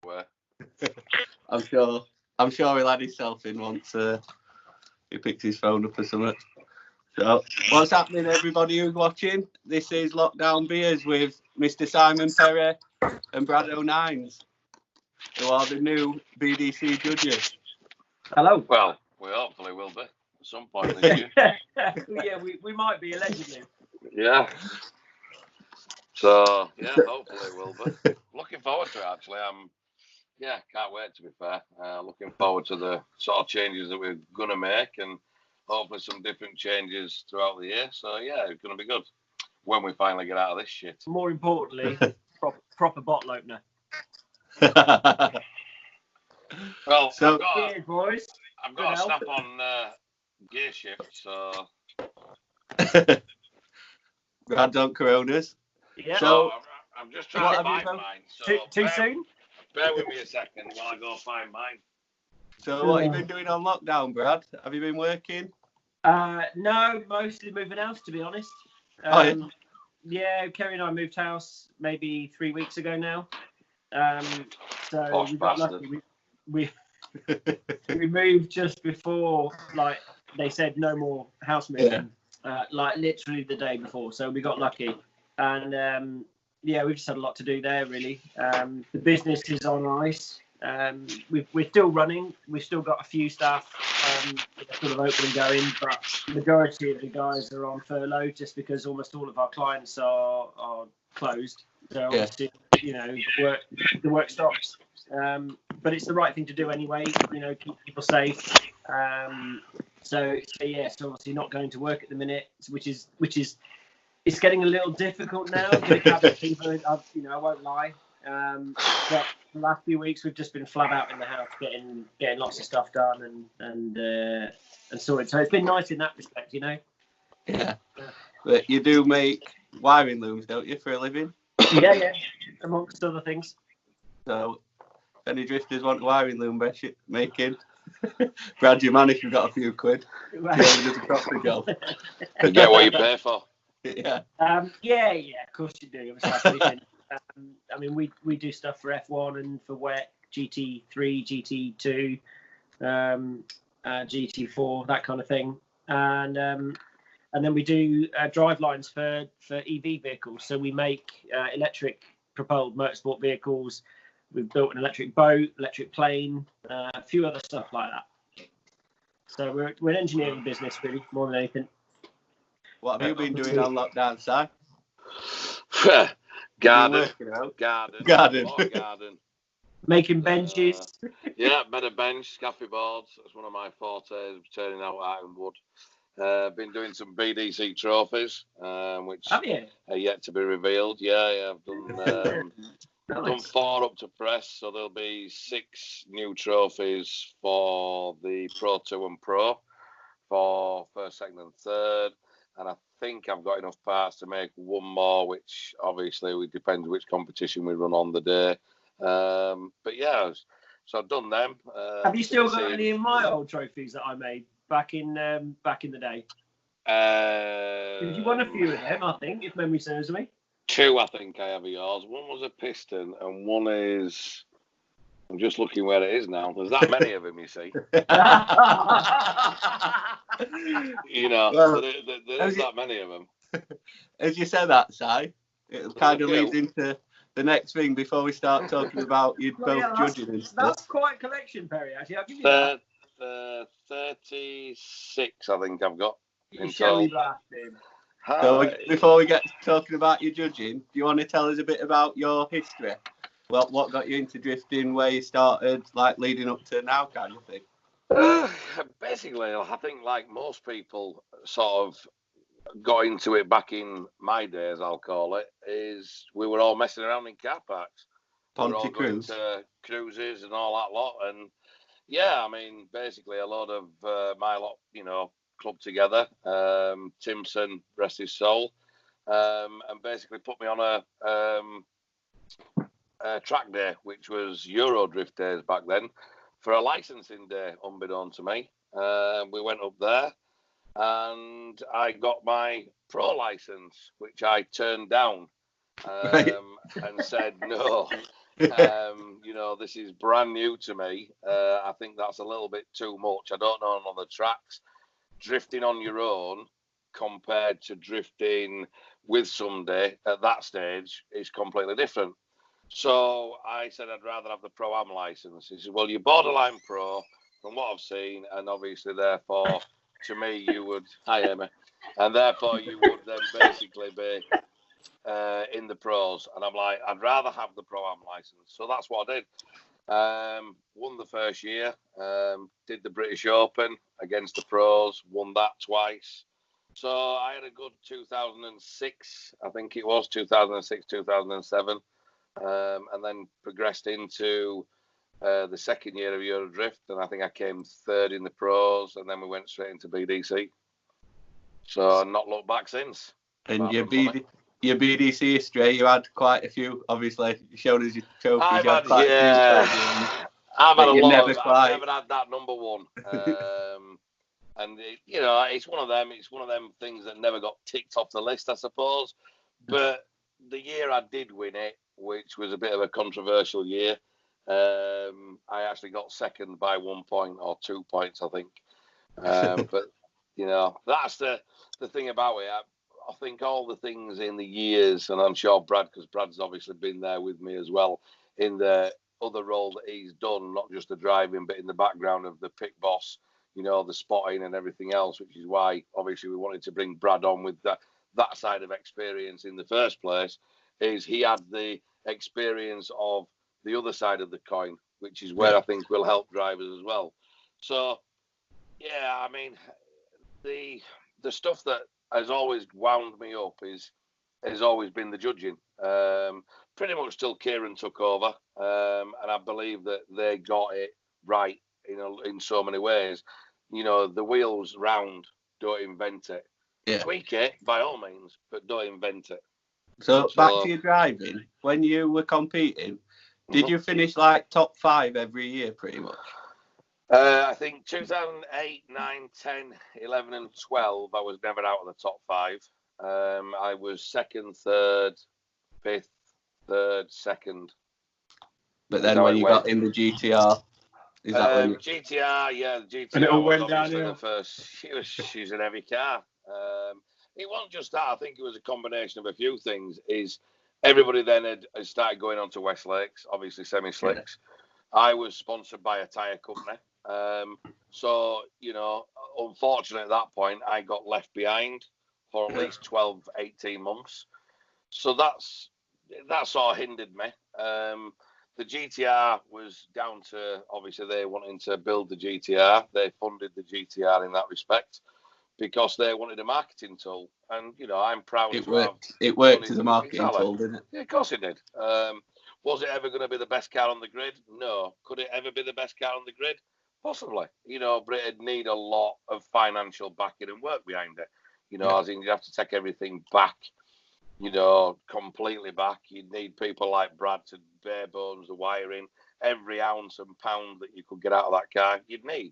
Where? I'm sure he'll add himself in once he picks his phone up or something. So, what's happening, everybody who's watching? This is Lockdown Beers with Mr. Simon Perry and Brad O'Nines, who are the new BDC judges. Hello. Well, we hopefully will be at some point this year. Yeah, we might be, allegedly. Yeah. So, yeah, hopefully it will be. Looking forward to it, actually. Can't wait, to be fair. Looking forward to the sort of changes that we're going to make and hopefully some different changes throughout the year. So, yeah, it's going to be good when we finally get out of this shit. More importantly, proper bottle opener. Well, so, cheers, boys. I've got to snap on gear shift, so... Brad on Coronas. Yeah. So, I'm just trying to find mine. So too soon? Bear with me a second while I go find mine. So what have you been doing on lockdown, Brad? Have you been working? No, mostly moving house, to be honest. Yeah, Kerry and I moved house maybe 3 weeks ago now. So we got lucky. We moved just before, like, they said no more house moving. Yeah. Like literally the day before. So we got lucky. And we've just had a lot to do there, really. The business is on ice. We're still running. We've still got a few staff sort of open and going, but the majority of the guys are on furlough just because almost all of our clients are closed. So obviously, the work stops. But it's the right thing to do anyway. Keep people safe. So it's obviously not going to work at the minute, which is. It's getting a little difficult now. People, I won't lie. But the last few weeks we've just been flat out in the house, getting lots of stuff done and sorted. So it's been nice in that respect, Yeah. But you do make wiring looms, don't you, for a living? Yeah. Amongst other things. So, if any drifters want a wiring loom making, Brad, your man, if you've got a few quid, does a proper job. You get what you pay for. Yeah. Of course you do. I mean, we do stuff for F1 and for WEC, GT3, GT2, GT4, that kind of thing, and then we do drive lines for EV vehicles. So we make electric propelled motorsport vehicles. We've built an electric boat, electric plane, a few other stuff like that. So we're an engineering business, really, more than anything. What have you been doing on lockdown, Si? Garden. Making benches. Better bench, scaffold boards. That's one of my fortes, turning out ironwood. Been doing some BDC trophies, which are yet to be revealed. I've done done 4 up to press, so there'll be 6 new trophies for the Pro 2 and Pro for first, second, and third. And I think I've got enough parts to make one more, which obviously depends which competition we run on the day. But yeah, so I've done them. Have you still got any of my old trophies that I made back in the day? You won a few of them, I think, if memory serves me. 2, I think I have of yours. One was a piston, and one is. I'm just looking where it is now. There's that many of them, you see. There's that many of them. As you said that, Si, it kind of leads into the next thing before we start talking about you both judging and stuff. That's quite a collection, Perry, actually. I'll give you that. 36, I think I've got. You show me that, So before we get talking about your judging, do you want to tell us a bit about your history? Well, what got you into drifting, where you started, like leading up to now, kind of thing? Basically, I think like most people sort of got into it back in my days, I'll call it, is we were all messing around in car parks. We were all going to cruises and all that lot. And yeah, I mean, basically a lot of my lot, clubbed together. Timson, rest his soul, and basically put me on a track day, which was Euro Drift days back then, for a licensing day, unbeknown to me. We went up there and I got my pro license, which I turned down and said no. this is brand new to me. I think that's a little bit too much. I don't know on the tracks. Drifting on your own compared to drifting with somebody at that stage is completely different. So I said I'd rather have the Pro-Am license. He said, well, you're borderline pro from what I've seen, and obviously, therefore, to me, you would, hi, Emma, and therefore you would then basically be in the pros. And I'm like, I'd rather have the Pro-Am license. So that's what I did. Won the first year, did the British Open against the pros, won that twice. So I had a good 2006, I think it was 2006, 2007, and then progressed into the second year of Eurodrift, and I think I came third in the pros, and then we went straight into BDC. So I've not looked back since. And your BDC history, you had quite a few, obviously. You showed us your trophies. I've had a lot. I've never had that number one. And it's one of them. It's one of them things that never got ticked off the list, I suppose. But the year I did win it, which was a bit of a controversial year, I actually got second by 1 point or 2 points, I think. But that's the thing about it. I think all the things in the years, and I'm sure Brad, because Brad's obviously been there with me as well in the other role that he's done, not just the driving, but in the background of the pit boss, the spotting and everything else, which is why obviously we wanted to bring Brad on with that side of experience in the first place, is he had the experience of the other side of the coin, which is where I think will help drivers as well. So, yeah, I mean, the stuff that has always wound me up has always been the judging. Pretty much till Kieran took over, and I believe that they got it right in so many ways. The wheel's round, don't invent it. Yeah. Tweak it by all means, but don't invent it. So back to your driving, when you were competing, did you finish like top 5 every year pretty much? I think 2008, 9, 10, 11 and 12, I was never out of the top 5. I was second, third, fifth, third, second. But then when you got in the GTR, is that when GTR, yeah, the GTR and it all was went obviously down, the first. She's in every car. It wasn't just that. I think it was a combination of a few things. Is everybody then had started going on to Westlakes, obviously semi-slicks. Yeah. I was sponsored by a tyre company. So, unfortunately at that point, I got left behind for at least 12, 18 months. So that sort of hindered me. The GTR was down to, obviously, they wanting to build the GTR. They funded the GTR in that respect because they wanted a marketing tool. And, I'm proud it worked. It worked as a marketing tool, didn't it? Yeah, of course it did. Was it ever going to be the best car on the grid? No. Could it ever be the best car on the grid? Possibly. But it'd need a lot of financial backing and work behind it. As in you have to take everything back, completely back. You'd need people like Brad to bare bones the wiring, every ounce and pound that you could get out of that car, you'd need.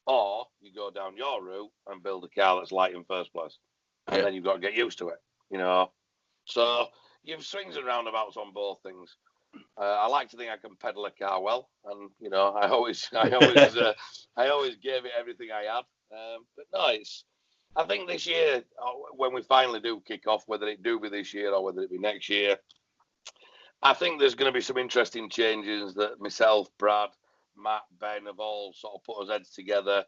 Or you go down your route and build a car that's light in first place. And then you've got to get used to it, So you've swings and roundabouts on both things. I like to think I can pedal a car well, and I always gave it everything I had. But no, I think this year when we finally do kick off, whether it do be this year or whether it be next year, I think there's going to be some interesting changes that myself, Brad, Matt, Ben have all sort of put our heads together.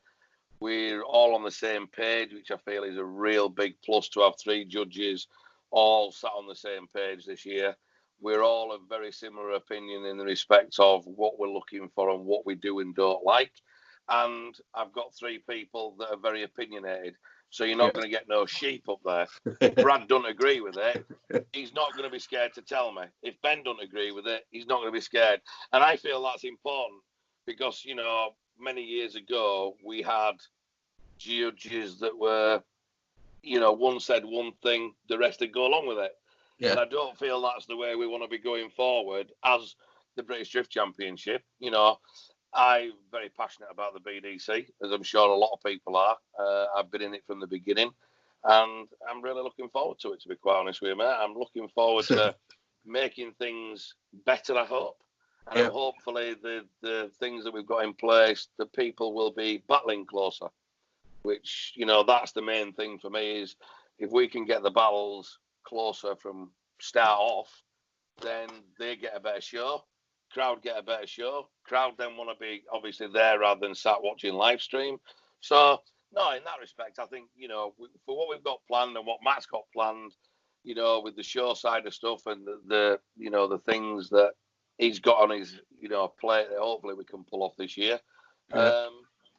We're all on the same page, which I feel is a real big plus to have 3 judges all sat on the same page this year. We're all of very similar opinion in the respect of what we're looking for and what we do and don't like. And I've got 3 people that are very opinionated. So you're not going to get no sheep up there. If Brad doesn't agree with it, he's not going to be scared to tell me. If Ben doesn't agree with it, he's not going to be scared. And I feel that's important because, many years ago, we had judges that were, one said one thing, the rest would go along with it. Yeah. And I don't feel that's the way we want to be going forward as the British Drift Championship. I'm very passionate about the BDC, as I'm sure a lot of people are. I've been in it from the beginning, and I'm really looking forward to it, to be quite honest with you, mate. I'm looking forward to making things better, I hope. And hopefully the things that we've got in place, the people will be battling closer, which, that's the main thing for me is if we can get the battles closer from start off, then they get a better show. Crowd get a better show. Crowd then want to be obviously there rather than sat watching live stream. So, no, in that respect, I think, for what we've got planned and what Matt's got planned, with the show side of stuff and the things that he's got on his, plate that hopefully we can pull off this year. Yeah.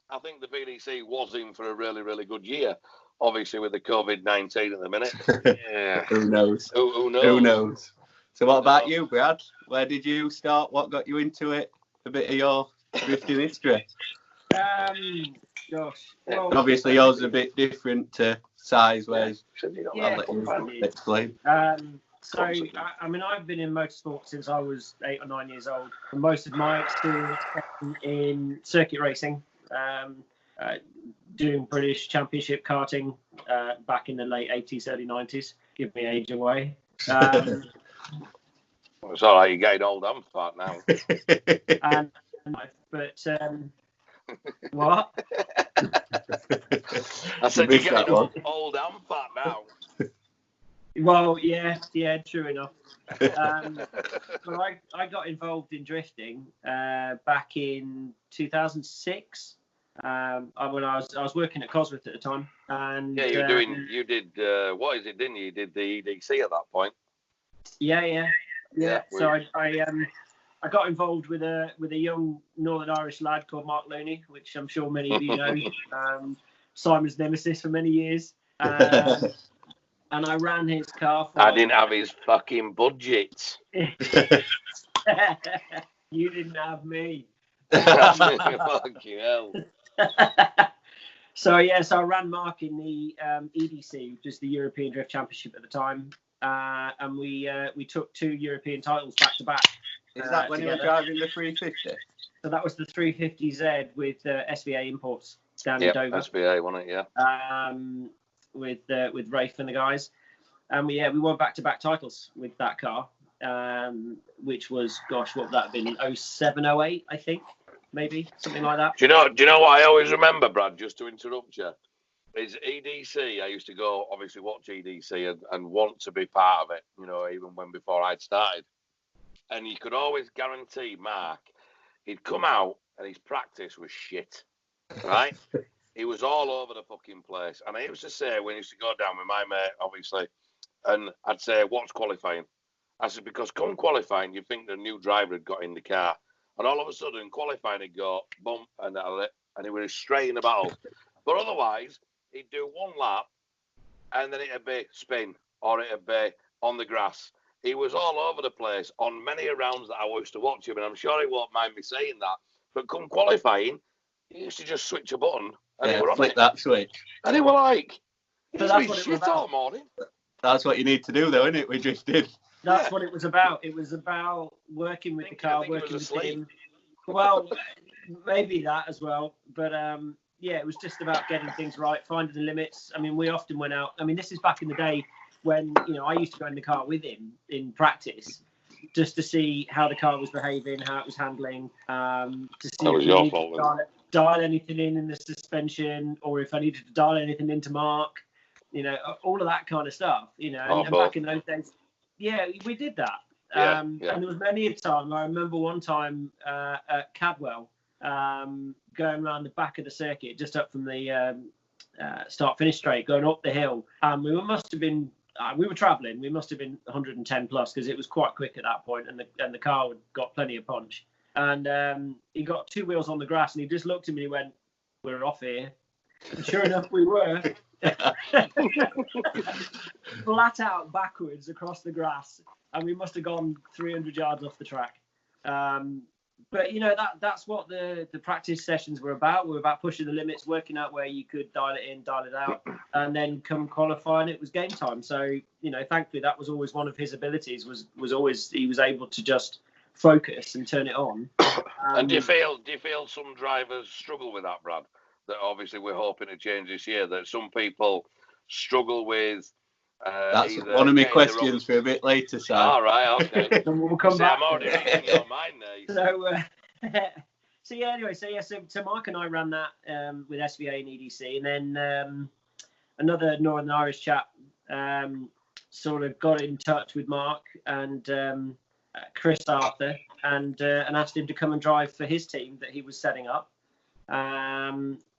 I think the BDC was in for a really, really good year. Obviously, with the COVID-19 at the minute. Yeah. Who knows? Who knows? Who knows? So what about you, Brad? Where did you start? What got you into it? A bit of your drifting history. Gosh. Well, obviously, yours is a bit different to size, whereas I'll let you explain. So, I've been in motorsport since I was 8 or 9 years old. And most of my experience in circuit racing, doing British Championship karting back in the late 80s, early 90s. Give me age away. It's all right, you're getting old and fat now. What? I said you're getting old and fat now. Well, yeah, true enough. But I got involved in drifting back in 2006. When I was working at Cosworth at the time, and you did what is it? Didn't you? You did the EDC at that point. Yeah. So I got involved with a young Northern Irish lad called Mark Looney, which I'm sure many of you know, Simon's nemesis for many years. And I ran his car. I didn't have his fucking budget. You didn't have me. Fucking hell. So I ran Mark in the EDC, which is the European Drift Championship at the time, and we took 2 European titles back to back. Is that when you were driving the 350? So that was the 350Z with SVA imports down in Dover. SVA, wasn't it? Yeah. With Rafe and the guys, and we won back-to-back titles with that car, which was, gosh, what would that have been? 07, 08, I think, maybe something like that. Do you know what I always remember, Brad? Just to interrupt you, is EDC. I used to go obviously watch EDC and want to be part of it. Even before I'd started, and you could always guarantee Mark, he'd come out and his practice was shit, right? He was all over the fucking place. And I used to say, when I used to go down with my mate, obviously, and I'd say, what's qualifying? I said, because come qualifying, you think the new driver had got in the car. And all of a sudden, qualifying, he'd go, bump, and he was straight in the battle. But otherwise, he'd do one lap, and then it'd be spin, or it'd be on the grass. He was all over the place on many rounds that I used to watch him, and I'm sure he won't mind me saying that. But come qualifying, he used to just switch a button. And flick that switch. And they were like, so that's what it was all morning. That's what you need to do, though, isn't it? We just did. That's what it was about. It was about working with the car, working with him. Well, maybe that as well. But, it was just about getting things right, finding the limits. We often went out. This is back in the day when, I used to go in the car with him in practice just to see how the car was behaving, how it was handling, to see that was your fault. Dial anything in the suspension, or if I needed to dial anything into Mark, all of that kind of stuff, and back in those days, we did that. And there was many a time. I remember one time at Cadwell, going around the back of the circuit, just up from the start-finish straight, going up the hill. We were travelling. We must have been 110 plus because it was quite quick at that point, and the car had got plenty of punch. And he got 2 wheels on the grass, and he just looked at me and he went, "We're off here." And sure enough, we were. Flat out backwards across the grass, and we must have gone 300 yards off the track. But that's what the practice sessions were about. We were about pushing the limits, working out where you could dial it in, dial it out, and then come qualifying. It was game time. So thankfully that was always one of his abilities. Was always he was able to just focus and turn it on. And do you feel some drivers struggle with that, Brad? That obviously we're hoping to change this year. That some people struggle with That's one of my questions for a bit later, Si. All right, okay. We'll come back. I'm already reading your mind there. So Mark and I ran that with SVA and EDC, and then another Northern Irish chap sort of got in touch with Mark and Chris Arthur and asked him to come and drive for his team that he was setting up.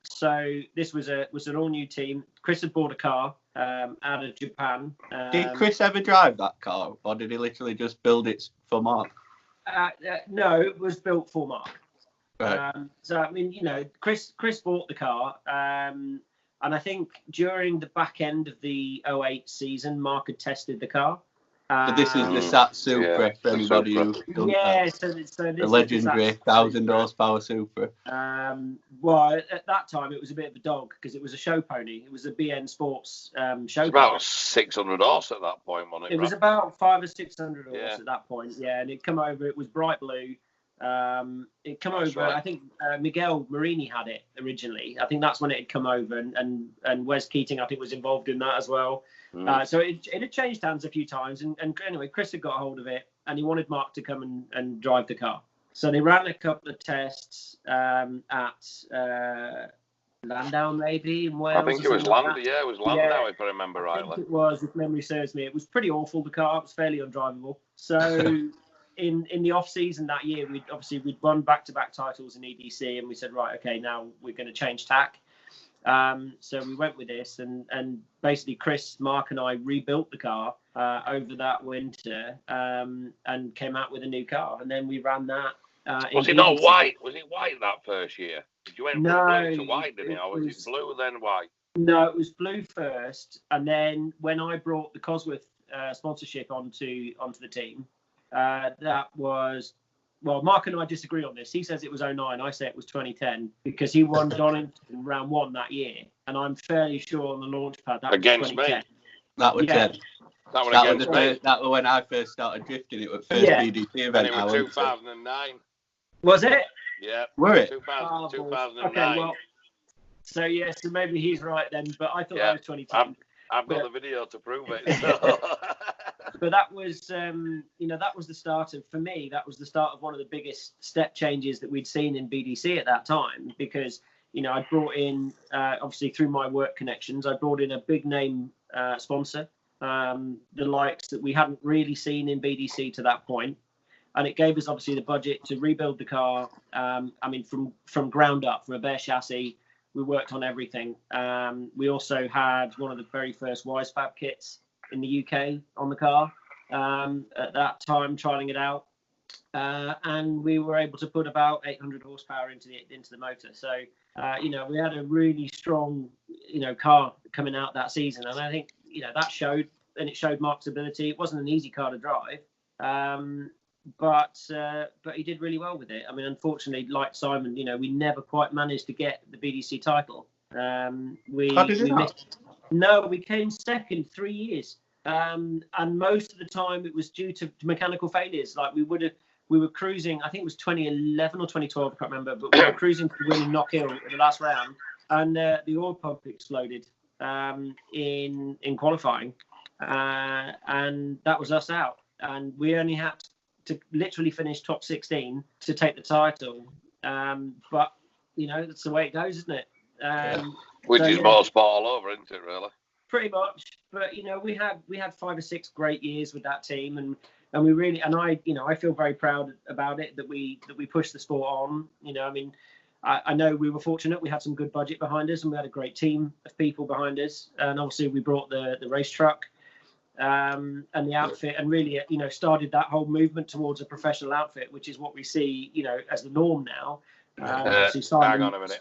So this was an all new team. Chris had bought a car out of Japan. Did Chris ever drive that car, or did he literally just build it for Mark? No, it was built for Mark. Right. So I mean, Chris bought the car, and I think during the back end of the 08 season, Mark had tested the car. So this is the SAT Supra for anybody who done that. So this the legendary 1,000 horsepower Supra. Well, at that time it was a bit of a dog because it was a show pony. It was a BN Sports show. It's about 600 horse at that point, wasn't it? It was about 500 or 600 horse at that point. Yeah, and it come over. It was bright blue. It come over. Right. I think Miguel Marini had it originally. I think that's when it had come over, and Wes Keating I think was involved in that as well. So it had changed hands a few times, and anyway, Chris had got a hold of it, and he wanted Mark to come and drive the car. So they ran a couple of tests at Landau, maybe in Wales. I think it was Landau. Yeah, it was Landau, if I remember rightly. I think it was, if memory serves me. It was pretty awful. The car was fairly undrivable. So in the off season that year, we'd won back-to-back titles in EDC, and we said, right, okay, now we're going to change tack. So we went with this, and basically Chris, Mark, and I rebuilt the car over that winter, and came out with a new car, and then we ran that. Was it not white? Was it white that first year? Did you went from blue to white, didn't it? Or was it blue then white? No, it was blue first, and then when I brought the Cosworth sponsorship onto the team, that was. Well, Mark and I disagree on this. He says it was 09. I say it was 2010 because he won Donington round 1 that year. And I'm fairly sure on the launch pad that against was 2010. me. That was 10. That was against me. That was when I first started drifting. It was first BDC event. And it was 2009. Was it? Yeah. Were it? 2009. Okay, well, so maybe he's right then. But I thought that was 2010. I've got the video to prove it. So. But that was, that was the start of, for me, that was the start of one of the biggest step changes that we'd seen in BDC at that time, because, I brought in, obviously through my work connections, I brought in a big name sponsor, the likes that we hadn't really seen in BDC to that point. And it gave us obviously the budget to rebuild the car. From ground up, from a bare chassis, we worked on everything. We also had one of the very first Wisefab kits in the UK on the car at that time, trialing it out, and we were able to put about 800 horsepower into the motor. So we had a really strong car coming out that season, and I think that showed, and it showed Mark's ability. It wasn't an easy car to drive, but he did really well with it. I mean, unfortunately, like Simon, we never quite managed to get the BDC title. We came second 3 years. And most of the time it was due to mechanical failures. Like we were cruising, I think it was 2011 or 2012, I can't remember, but we were cruising to winning Knock Hill in the last round, and the oil pump exploded in qualifying, and that was us out. And we only had to literally finish top 16 to take the title. But that's the way it goes, isn't it? Which is motorsport all over, isn't it, really? Pretty much, but we had 5 or 6 great years with that team, and we really, and I feel very proud about it that we pushed the sport on. I know we were fortunate. We had some good budget behind us, and we had a great team of people behind us, and obviously we brought the race truck and the outfit, and really started that whole movement towards a professional outfit, which is what we see as the norm now. Hang on a minute.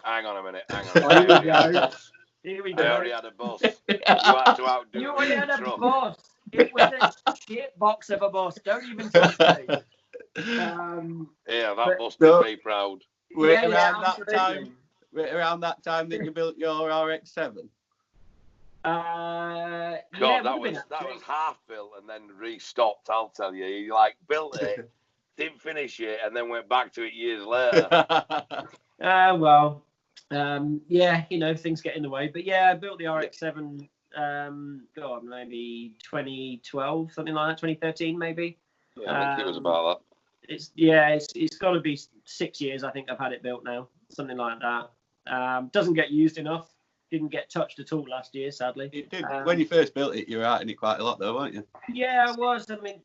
Here we go. I already had a bus. You had to outdo me. You already had a bus. It was a shit box of a bus. Don't even talk to me. That bus made me proud. Around that time that you built your RX-7? That was half built and then restocked, I'll tell you. You built it, didn't finish it, and then went back to it years later. Things get in the way. But yeah, I built the RX-7 God, maybe 2012, something like that, 2013 maybe. Yeah, I think it was about that. It's got to be 6 years. I think I've had it built now, something like that. Doesn't get used enough. Didn't get touched at all last year, sadly. It did. When you first built it, you were out in it quite a lot, though, weren't you? Yeah, I was. I mean,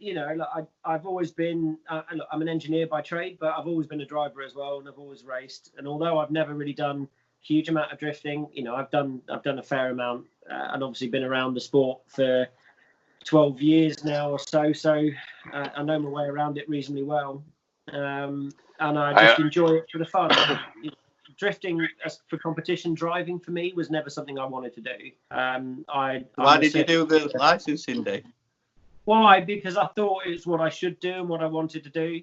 I've always been. I'm an engineer by trade, but I've always been a driver as well, and I've always raced. And although I've never really done a huge amount of drifting, I've done a fair amount, and obviously been around the sport for 12 years now or so. So I know my way around it reasonably well, and I just enjoy it for the fun. Drifting for competition, driving for me was never something I wanted to do. Why did you do the licensing day? Why? Because I thought it's what I should do and what I wanted to do.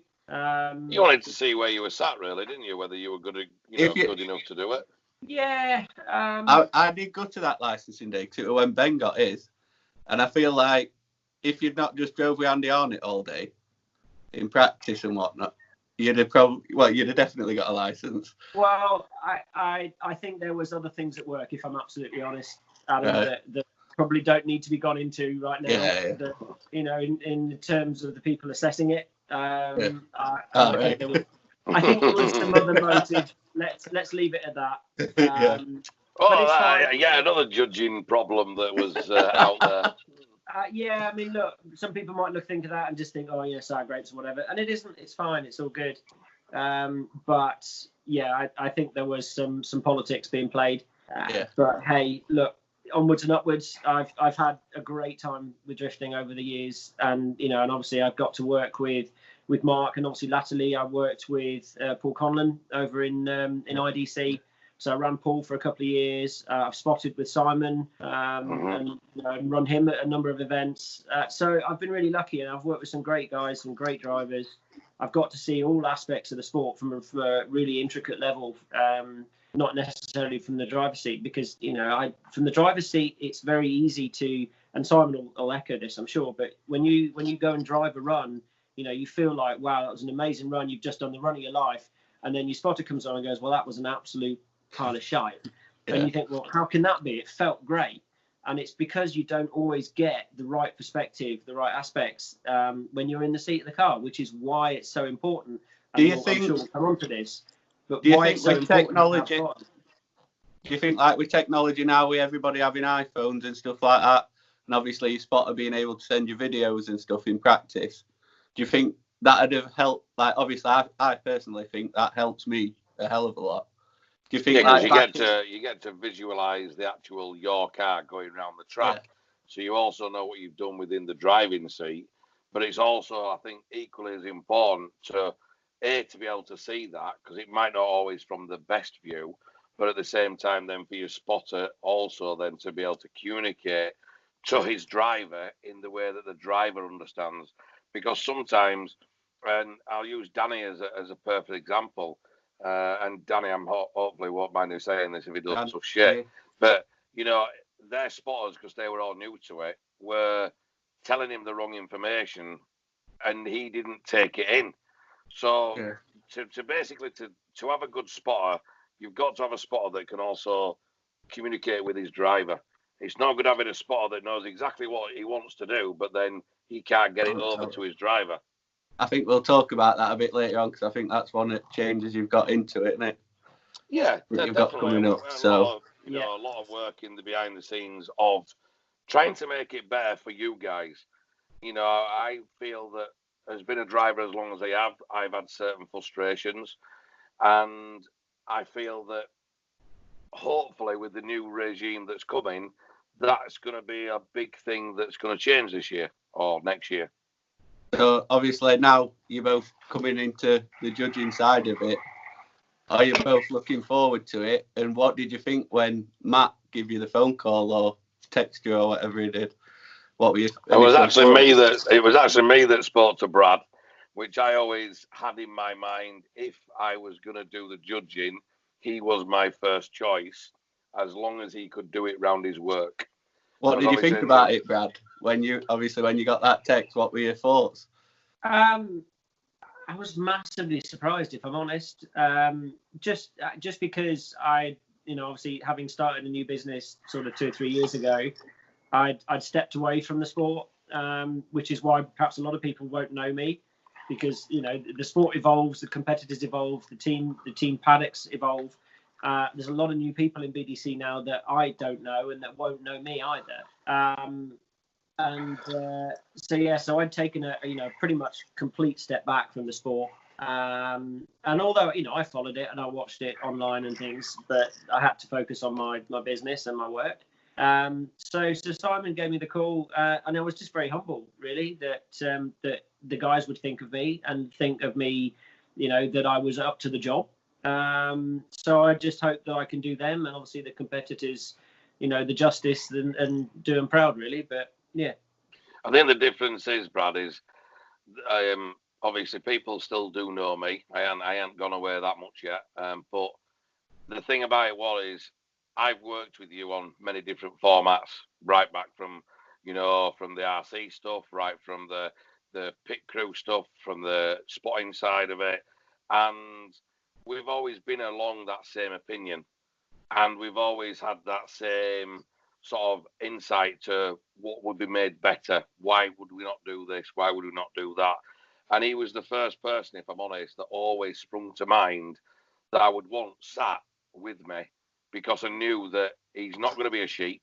You wanted to see where you were sat, really, didn't you? Whether you were good enough to do it. Yeah. I did go to that licensing day because when Ben got his, and I feel like if you'd not just drove with Andy on it all day in practice and whatnot, you'd have definitely got a license. Well, I think there was other things at work, if I'm absolutely honest, Adam, that probably don't need to be gone into right now. Yeah. In terms of the people assessing it. I think there was some other motive. Let's leave it at that. Another judging problem that was out there. Yeah, I mean, look, some people might think of that and just think, oh, yeah, sour grapes or whatever. And it isn't. It's fine. It's all good. But, yeah, I think there was some politics being played. But, hey, look, onwards and upwards. I've had a great time with drifting over the years. And, and obviously I've got to work with Mark. And obviously latterly I worked with Paul Conlon over in IDC. So I ran Paul for a couple of years. I've spotted with Simon and run him at a number of events. So I've been really lucky, and I've worked with some great guys, some great drivers. I've got to see all aspects of the sport from a really intricate level, not necessarily from the driver's seat, because from the driver's seat it's very easy to, and Simon will echo this, I'm sure. But when you go and drive a run, you feel like, wow, that was an amazing run. You've just done the run of your life, and then your spotter comes on and goes, well, that was an absolute pile of shite. Yeah. And you think, well, how can that be? It felt great. And it's because you don't always get the right perspective, the right aspects when you're in the seat of the car, which is why it's so important. Do you think, I'm sure we'll come on to this, but do you think with technology, do you think like with technology now, with everybody having iPhones and stuff like that, and obviously your spotter being able to send you videos and stuff in practice, do you think that'd have helped? Like, obviously I personally think that helps me a hell of a lot. Do you think you get to visualize the actual your car going around the track, so you also know what you've done within the driving seat. But it's also, I think, equally as important to be able to see that, because it might not always from the best view, but at the same time then for your spotter also then to be able to communicate to his driver in the way that the driver understands. Because sometimes, and I'll use Danny as a perfect example. And Danny, I'm hopefully won't mind me saying this if he does some shit. But, their spotters, because they were all new to it, were telling him the wrong information and he didn't take it in. So to basically have a good spotter, you've got to have a spotter that can also communicate with his driver. It's not good having a spotter that knows exactly what he wants to do, but then he can't get it over to his driver. I think we'll talk about that a bit later on, because I think that's one of the changes you've got into it, isn't it? Yeah, you've got coming up. A lot of work in the behind the scenes of trying to make it better for you guys. I feel that as been a driver as long as I've had certain frustrations, and I feel that hopefully with the new regime that's coming, that's going to be a big thing that's going to change this year or next year. So obviously now you're both coming into the judging side of it. Are you both looking forward to it? And what did you think when Matt gave you the phone call or text you or whatever he did? What were you? It was actually me that spoke to Brad, which I always had in my mind. If I was going to do the judging, he was my first choice, as long as he could do it round his work. What did you think about it, Brad? When you got that text, what were your thoughts? I was massively surprised, if I'm honest. Just because I, obviously having started a new business sort of 2 or 3 years ago, I'd stepped away from the sport, which is why perhaps a lot of people won't know me, because the sport evolves, the competitors evolve, the team paddocks evolve. There's a lot of new people in BDC now that I don't know and that won't know me either. So I'd taken a pretty much complete step back from the sport. And although I followed it and I watched it online and things, but I had to focus on my business and my work. So Simon gave me the call, and I was just very humble, really, that the guys would think of me and think of me, that I was up to the job. So I just hope that I can do them and obviously the competitors, the justice and do them proud, really. But yeah, I think the difference is, Brad, is obviously people still do know me. I ain't gone away that much yet. But the thing about it is I've worked with you on many different formats, right back from from the RC stuff, right from the pit crew stuff, from the spotting side of it, and we've always been along that same opinion, and we've always had that same sort of insight to what would be made better. Why would we not do this? Why would we not do that? And he was the first person, if I'm honest, that always sprung to mind that I would want sat with me, because I knew that he's not going to be a sheep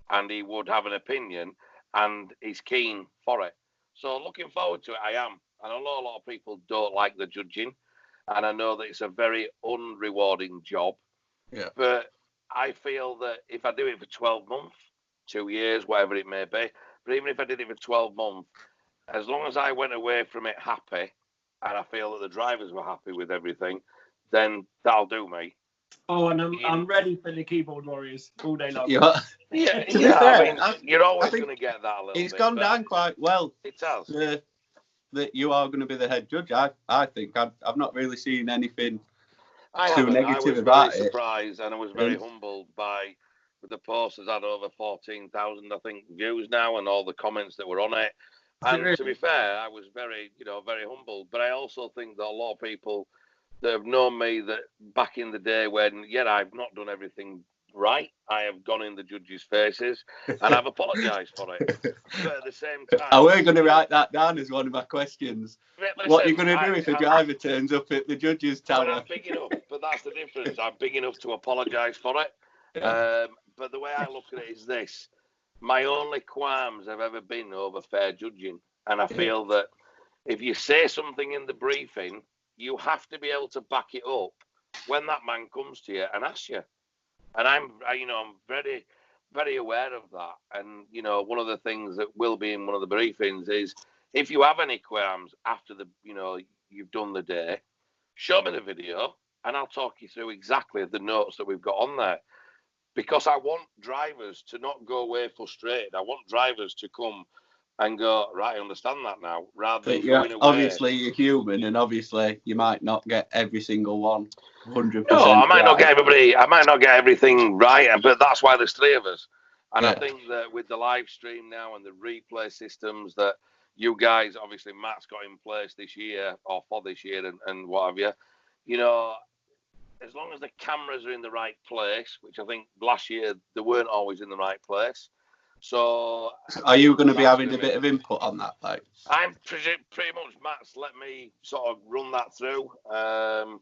and he would have an opinion and he's keen for it. So looking forward to it, I am. And I know a lot of people don't like the judging, and I know that it's a very unrewarding job. Yeah. But I feel that if I do it for 12 months, 2 years, whatever it may be, but even if I did it for 12 months, as long as I went away from it happy, and I feel that the drivers were happy with everything, then that'll do me. Oh, and I'm ready for the keyboard warriors all day long. Yeah. You're always going to get that a little it's bit. It's gone down quite well. It has. That you are going to be the head judge. I think I've not really seen anything too negative about it. I was very surprised, and I was very humbled by the post has had over 14,000, I think, views now, and all the comments that were on it. And to be fair, I was very, very humbled. But I also think that a lot of people that have known me that back in the day when, I've not done everything right, I have gone in the judges' faces and I've apologised for it. But at the same time, I were going to write that down as one of my questions. What are you going to do if a driver turns up at the judges' tower? I'm big enough, but that's the difference. I'm big enough to apologise for it. Yeah. But the way I look at it is this. My only qualms have ever been over fair judging. And I feel that if you say something in the briefing, you have to be able to back it up when that man comes to you and asks you. And I'm very, very aware of that. And, one of the things that will be in one of the briefings is if you have any qualms after you've done the day, show me the video and I'll talk you through exactly the notes that we've got on there. Because I want drivers to not go away frustrated. I want drivers to come and go, right, I understand that now, rather than going away. Obviously, you're human, and obviously, you might not get every single one 100%. No, I might not get everybody. I might not get everything right, but that's why there's three of us. And I think that with the live stream now and the replay systems that you guys, obviously, Matt's got in place this year or for this year and what have you, as long as the cameras are in the right place, which I think last year they weren't always in the right place. So are you going to be having a bit of input on that, like? I'm pretty much, Matt's let me sort of run that through,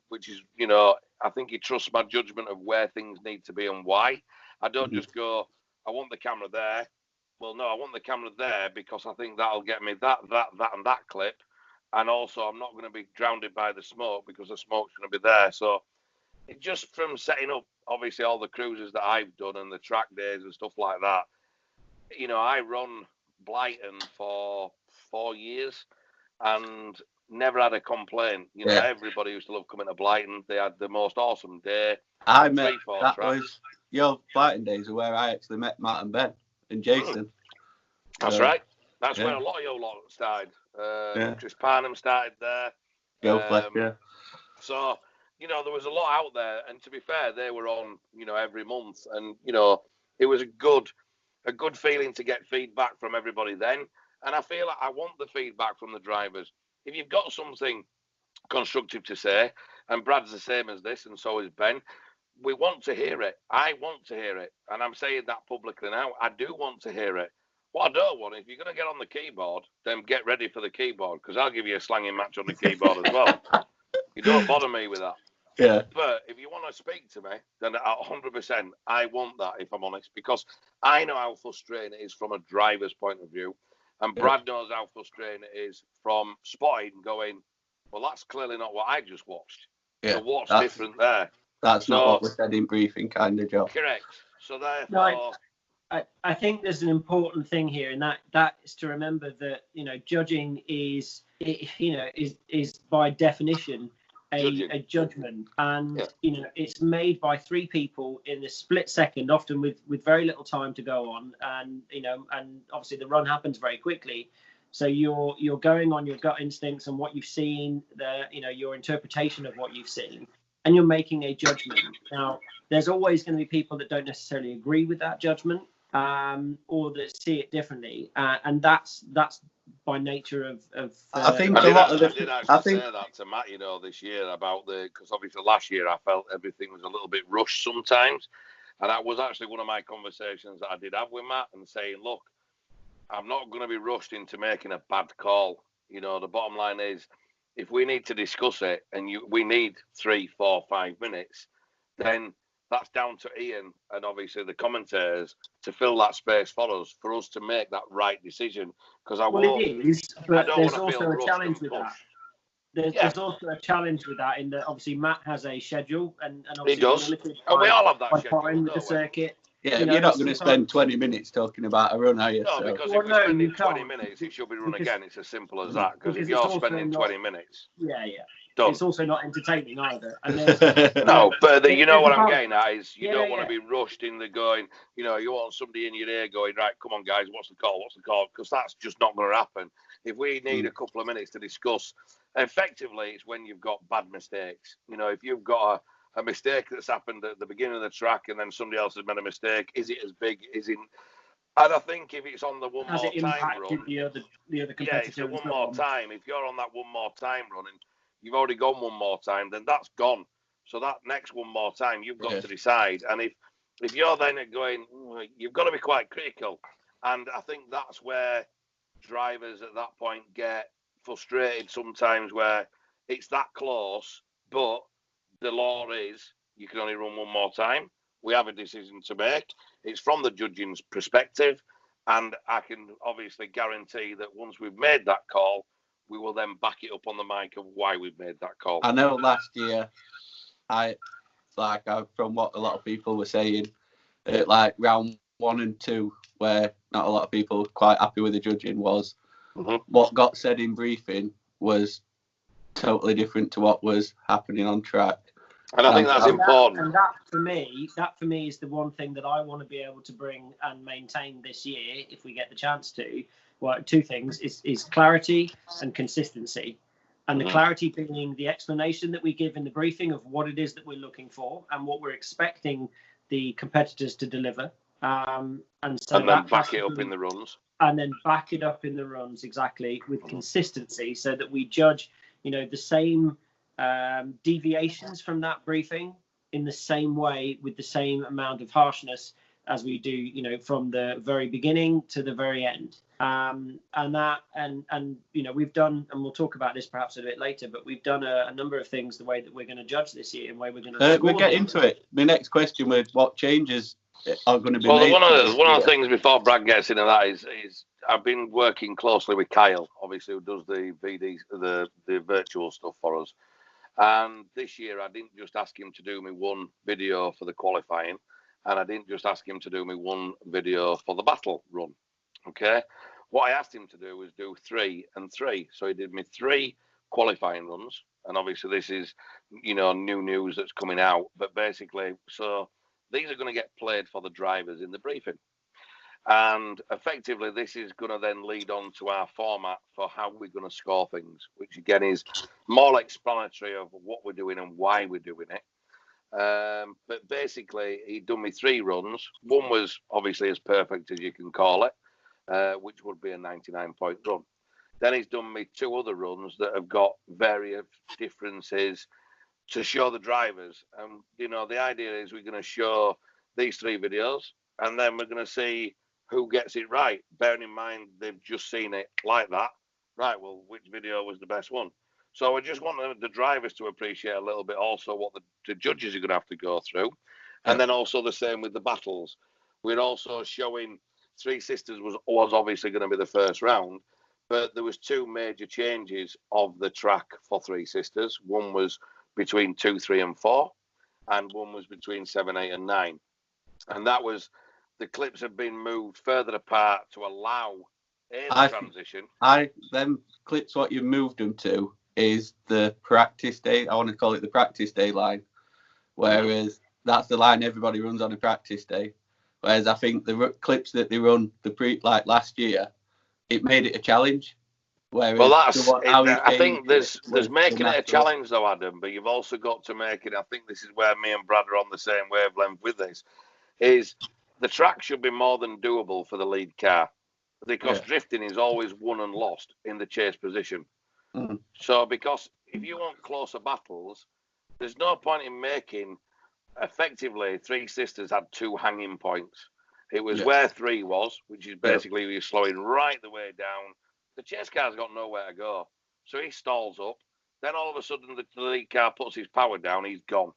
which is, I think he trusts my judgment of where things need to be and why. I don't just go, I want the camera there. Well, no, I want the camera there because I think that'll get me that, and that clip. And also, I'm not going to be drowned by the smoke because the smoke's going to be there. So it just from setting up, obviously, all the cruises that I've done and the track days and stuff like that, I run Blyton for 4 years and never had a complaint. Everybody used to love coming to Blyton. They had the most awesome day. I met, that was your Blyton days are where I actually met Matt and Ben and Jason. That's right. That's where a lot of your lot started. Chris Parnham started there. So, there was a lot out there. And to be fair, they were on, every month. And, it was a good feeling to get feedback from everybody then. And I feel like I want the feedback from the drivers. If you've got something constructive to say, and Brad's the same as this, and so is Ben, we want to hear it. I want to hear it. And I'm saying that publicly now. I do want to hear it. What I don't want, if you're going to get on the keyboard, then get ready for the keyboard, because I'll give you a slanging match on the keyboard as well. You don't bother me with that. Yeah. But if you want to speak to me, then 100%, I want that, if I'm honest, because I know how frustrating it is from a driver's point of view. And Brad knows how frustrating it is from spotting going, well, that's clearly not what I just watched. Yeah, so what's different there? That's not what was said in briefing kind of job. Correct. So therefore... I think there's an important thing here, and that is to remember that, you know, judging is by definition a judgment, and you know, it's made by three people in a split second, often with very little time to go on, and you know, and obviously the run happens very quickly. So you're going on your gut instincts and what you've seen, your interpretation of what you've seen, and you're making a judgment. Now, there's always going to be people that don't necessarily agree with that judgment, or that see it differently, and that's by nature of. I think I did actually say that to Matt, you know, this year about because obviously last year I felt everything was a little bit rushed sometimes, and that was actually one of my conversations that I did have with Matt, and saying, look, I'm not going to be rushed into making a bad call. You know, the bottom line is, if we need to discuss it and we need 3, 4, 5 minutes, then that's down to Ian and obviously the commentators to fill that space for us to make that right decision. Because it is, but there's also a challenge with that. There's also a challenge with that in that obviously Matt has a schedule, and obviously he does, and we all have that schedule with the circuit. Yeah, you're not going to spend 20 minutes talking about a run, are you? No, because if we're spending 20 minutes, it should be run again. It's as simple as that. Because if you're spending 20 minutes, done. It's also not entertaining either. And no, but you know what I'm getting at is you don't want to be rushed in the going. You know, you want somebody in your ear going, right, come on, guys, what's the call? What's the call? Because that's just not going to happen. If we need a couple of minutes to discuss, effectively, it's when you've got bad mistakes. You know, if you've got a mistake that's happened at the beginning of the track and then somebody else has made a mistake, is it as big? And I think if it's on the one more time run, the other competitor, it's a one more time. If you're on that one more time run and you've already gone one more time, then that's gone. So that next one more time, you've got to decide. And if you're then going, you've got to be quite critical. And I think that's where drivers at that point get frustrated sometimes, where it's that close, but the law is you can only run one more time. We have a decision to make. It's from the judging's perspective, and I can obviously guarantee that once we've made that call, we will then back it up on the mic of why we've made that call. I know last year, from what a lot of people were saying, like round 1 and 2, where not a lot of people were quite happy with the judging, was what got said in briefing was totally different to what was happening on track. And I think that's important. And that for me is the one thing that I want to be able to bring and maintain this year, if we get the chance to. Well, two things is clarity and consistency. And the clarity being the explanation that we give in the briefing of what it is that we're looking for and what we're expecting the competitors to deliver. And then back it up in the runs. And then back it up in the runs, exactly, with consistency, so that we judge, you know, the same deviations from that briefing in the same way, with the same amount of harshness as we do, you know, from the very beginning to the very end. And you know, we've done, and we'll talk about this perhaps a bit later, but we've done a number of things the way that we're going to judge this year and way we're going to we'll get into it. My next question was what changes are going to be made. Well, one of the things before Brad gets into that is I've been working closely with Kyle, obviously, who does the virtual stuff for us. And this year I didn't just ask him to do me one video for the qualifying, and I didn't just ask him to do me one video for the battle run. Okay, what I asked him to do was do 3 and 3. So he did me 3 qualifying runs, and obviously this is, you know, new news that's coming out. But basically, so these are going to get played for the drivers in the briefing, and effectively this is going to then lead on to our format for how we're going to score things, which again is more explanatory of what we're doing and why we're doing it. But basically, he'd done me 3 runs. One was obviously as perfect as you can call it, which would be a 99-point run. Then he's done me 2 other runs that have got various differences, to show the drivers. And, you know, the idea is we're going to show these 3 videos, and then we're going to see who gets it right. Bearing in mind, they've just seen it like that. Right, well, which video was the best one? So I just want the drivers to appreciate a little bit also what the judges are going to have to go through. And then also the same with the battles. We're also showing Three Sisters was obviously going to be the first round, but there was 2 major changes of the track for Three Sisters. One was between 2, 3, and 4, and one was between 7, 8, and 9. And that was, the clips have been moved further apart to allow the transition. Them clips, what you moved them to is the practice day. I want to call it the practice day line, whereas that's the line everybody runs on a practice day. Whereas I think the clips that they run like last year, it made it a challenge. Whereas I think there's making it a challenge though, Adam, but you've also got to make it. I think this is where me and Brad are on the same wavelength with this. Is the track should be more than doable for the lead car, because drifting is always won and lost in the chase position. So because if you want closer battles, there's no point in making, effectively, Three Sisters had 2 hanging points. It was where 3 was, which is basically you're slowing right the way down. The chase car's got nowhere to go. So he stalls up. Then all of a sudden the lead car puts his power down, he's gone.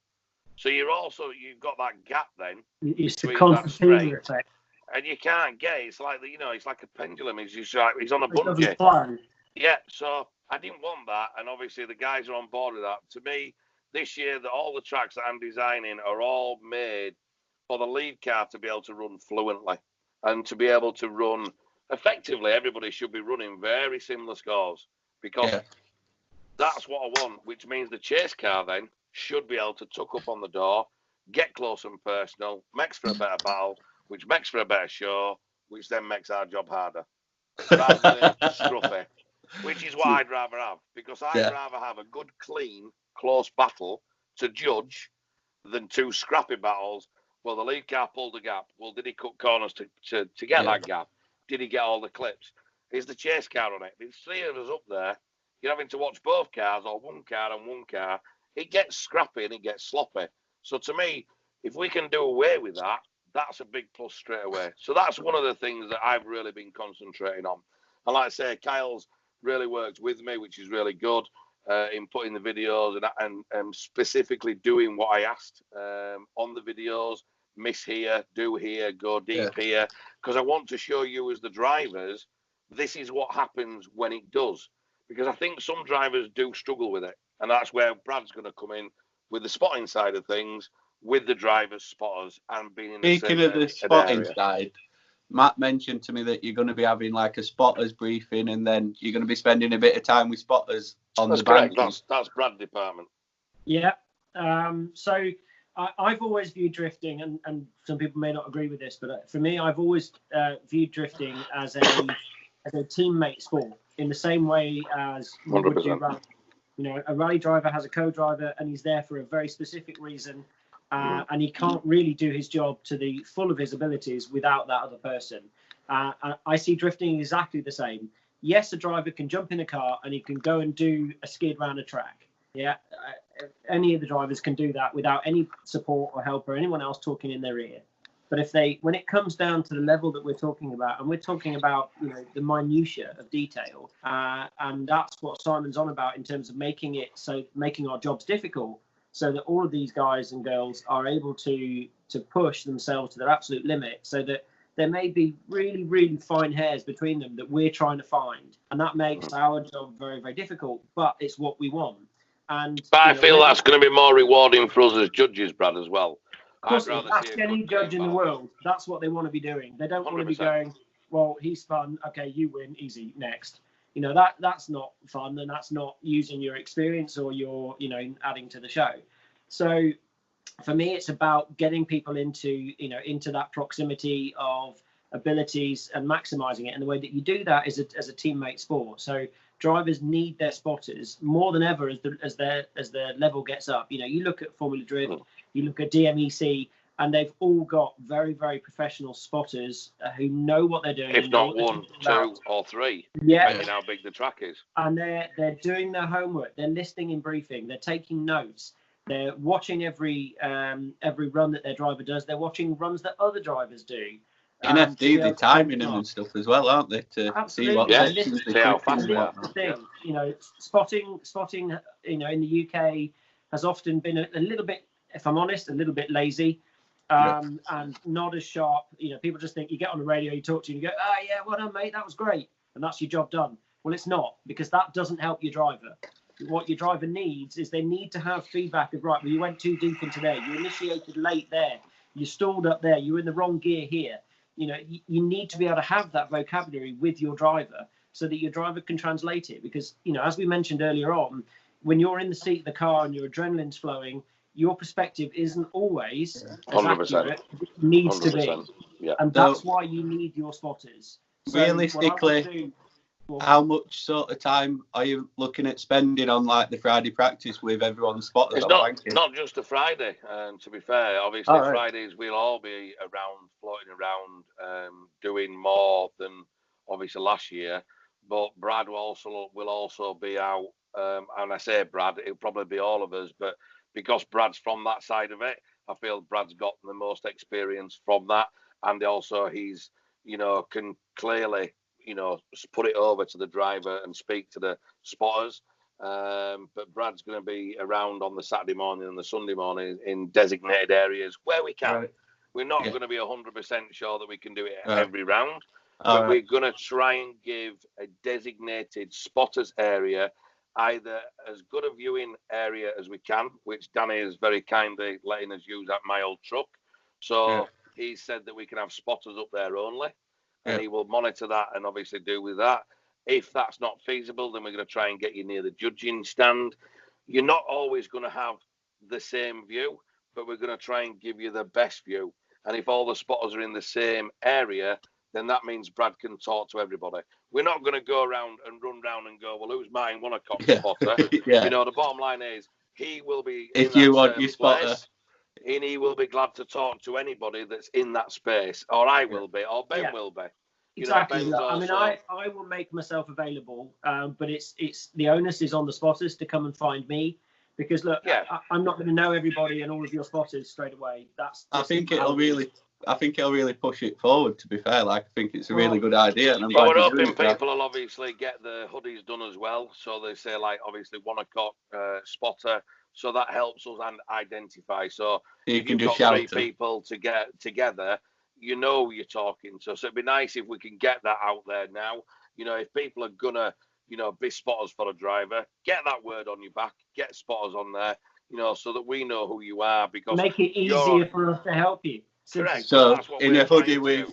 So you've got that gap then. It's the constant effect. And you can't get it. It's like, it's like a pendulum. He's on a bungee. Yeah, so I didn't want that. And obviously the guys are on board with that. To me, this year, all the tracks that I'm designing are all made for the lead car to be able to run fluently and to be able to run effectively. Everybody should be running very similar scores, because that's what I want, which means the chase car then should be able to tuck up on the door, get close and personal, makes for a better battle, which makes for a better show, which then makes our job harder, rather than scruffy, which is what I'd rather have, because I'd rather have a good, clean, close battle to judge than 2 scrappy battles. Well, the lead car pulled the gap. Well, did he cut corners to get that gap? Did he get all the clips? Is the chase car on it? If there's 3 of us up there, you're having to watch both cars, or one car and one car. It gets scrappy and it gets sloppy. So to me, if we can do away with that, that's a big plus straight away. So that's one of the things that I've really been concentrating on. And like I say, Kyle's really worked with me, which is really good, in putting the videos and specifically doing what I asked on the videos. Miss here, do here, go deep here. Because I want to show you as the drivers, this is what happens when it does. Because I think some drivers do struggle with it. And that's where Brad's going to come in with the spotting side of things, with the drivers, spotters, and being in the Speaking of the spotting side, Matt mentioned to me that you're going to be having like a spotters briefing, and then you're going to be spending a bit of time with spotters on the bank. That's Brad's department. Yeah. So I've always viewed drifting, and some people may not agree with this, but for me, I've always viewed drifting as a teammate sport, in the same way as you would do rally. A rally driver has a co-driver, and he's there for a very specific reason, and he can't really do his job to the full of his abilities without that other person. I see drifting exactly the same. Yes, a driver can jump in a car and he can go and do a skid round a track. Yeah, any of the drivers can do that without any support or help or anyone else talking in their ear. But when it comes down to the level that we're talking about, and we're talking about, the minutiae of detail, and that's what Simon's on about in terms of making our jobs difficult, so that all of these guys and girls are able to push themselves to their absolute limit, so that there may be really, really fine hairs between them that we're trying to find, and that makes our job very, very difficult. But it's what we want. But I feel that's going to be more rewarding for us as judges, Brad, as well. Of course, ask any judge in the world. That's what they want to be doing. They don't 100%. Want to be going, well, he's fun. Okay, you win. Easy. Next. That's not fun, and that's not using your experience or your, adding to the show. So for me, it's about getting people into that proximity of abilities and maximizing it. And the way that you do that is as a teammate sport. So drivers need their spotters more than ever as their level gets up. You look at Formula Drift, you look at DMEC, and they've all got very, very professional spotters who know what they're doing. If not 1, 2, or 3, depending how big the track is. And they're doing their homework. They're listening in briefing. They're taking notes. They're watching every run that their driver does. They're watching runs that other drivers do. In FD, they're timing them and stuff as well, aren't they? To Absolutely. see what sections see how fast they are. The thing, you know, spotting, you know, in the UK has often been a little bit, if I'm honest, a little bit lazy. And not as sharp. You know, people just think you get on the radio, you talk to you, and you go, "Oh yeah, well done, mate, that was great," and that's your job done. Well, it's not, because that doesn't help your driver. What your driver needs is they need to have feedback of, right, well, you went too deep into there, you initiated late there, you stalled up there, you're in the wrong gear here. You know, you need to be able to have that vocabulary with your driver so that your driver can translate it. Because, you know, as we mentioned earlier on, when you're in the seat of the car and your adrenaline's flowing, your perspective isn't always as 100%. accurate as it needs 100%. To be. Yeah. And that's why you need your spotters. So realistically, how much sort of time are you looking at spending on like the Friday practice with everyone's spotters? It's not just a Friday. To be fair, obviously Fridays we'll all be around, floating around, doing more than obviously last year. But Brad will also be out, and I say Brad, it'll probably be all of us, but because Brad's from that side of it, I feel Brad's got the most experience from that, and also he's, you know, can clearly, you know, put it over to the driver and speak to the spotters. But Brad's going to be around on the Saturday morning and the Sunday morning in designated areas where we can. Right. We're not going to be 100% sure that we can do it every round, but we're going to try and give a designated spotters area either as good a viewing area as we can, which Danny is very kindly letting us use at my old truck. So he said that we can have spotters up there only, and he will monitor that and obviously do with that. If that's not feasible, then we're going to try and get you near the judging stand. You're not always going to have the same view, but we're going to try and give you the best view. And if all the spotters are in the same area, then that means Brad can talk to everybody. We're not going to go around and run round and go, well, who's mine? 1 o'clock spotter. You know, the bottom line is he will be if you want your spotter, and he will be glad to talk to anybody that's in that space, or I will be, or Ben will be. Exactly. You know, I mean, I will make myself available, but it's the onus is on the spotters to come and find me, because look, I'm not going to know everybody and all of your spotters straight away. I think it'll really push it forward. To be fair, like I think it's a really good idea. And we're hoping people will obviously get the hoodies done as well. So they say like obviously 1 o'clock spotter. So that helps us and identify. So you if you've got 3 people to get together, you know you're talking to. So it'd be nice if we can get that out there now. You know, if people are gonna, you know, be spotters for a driver, get that word on your back, get spotters on there, you know, so that we know who you are. Because make it easier for us to help you. Correct. So in a hoodie with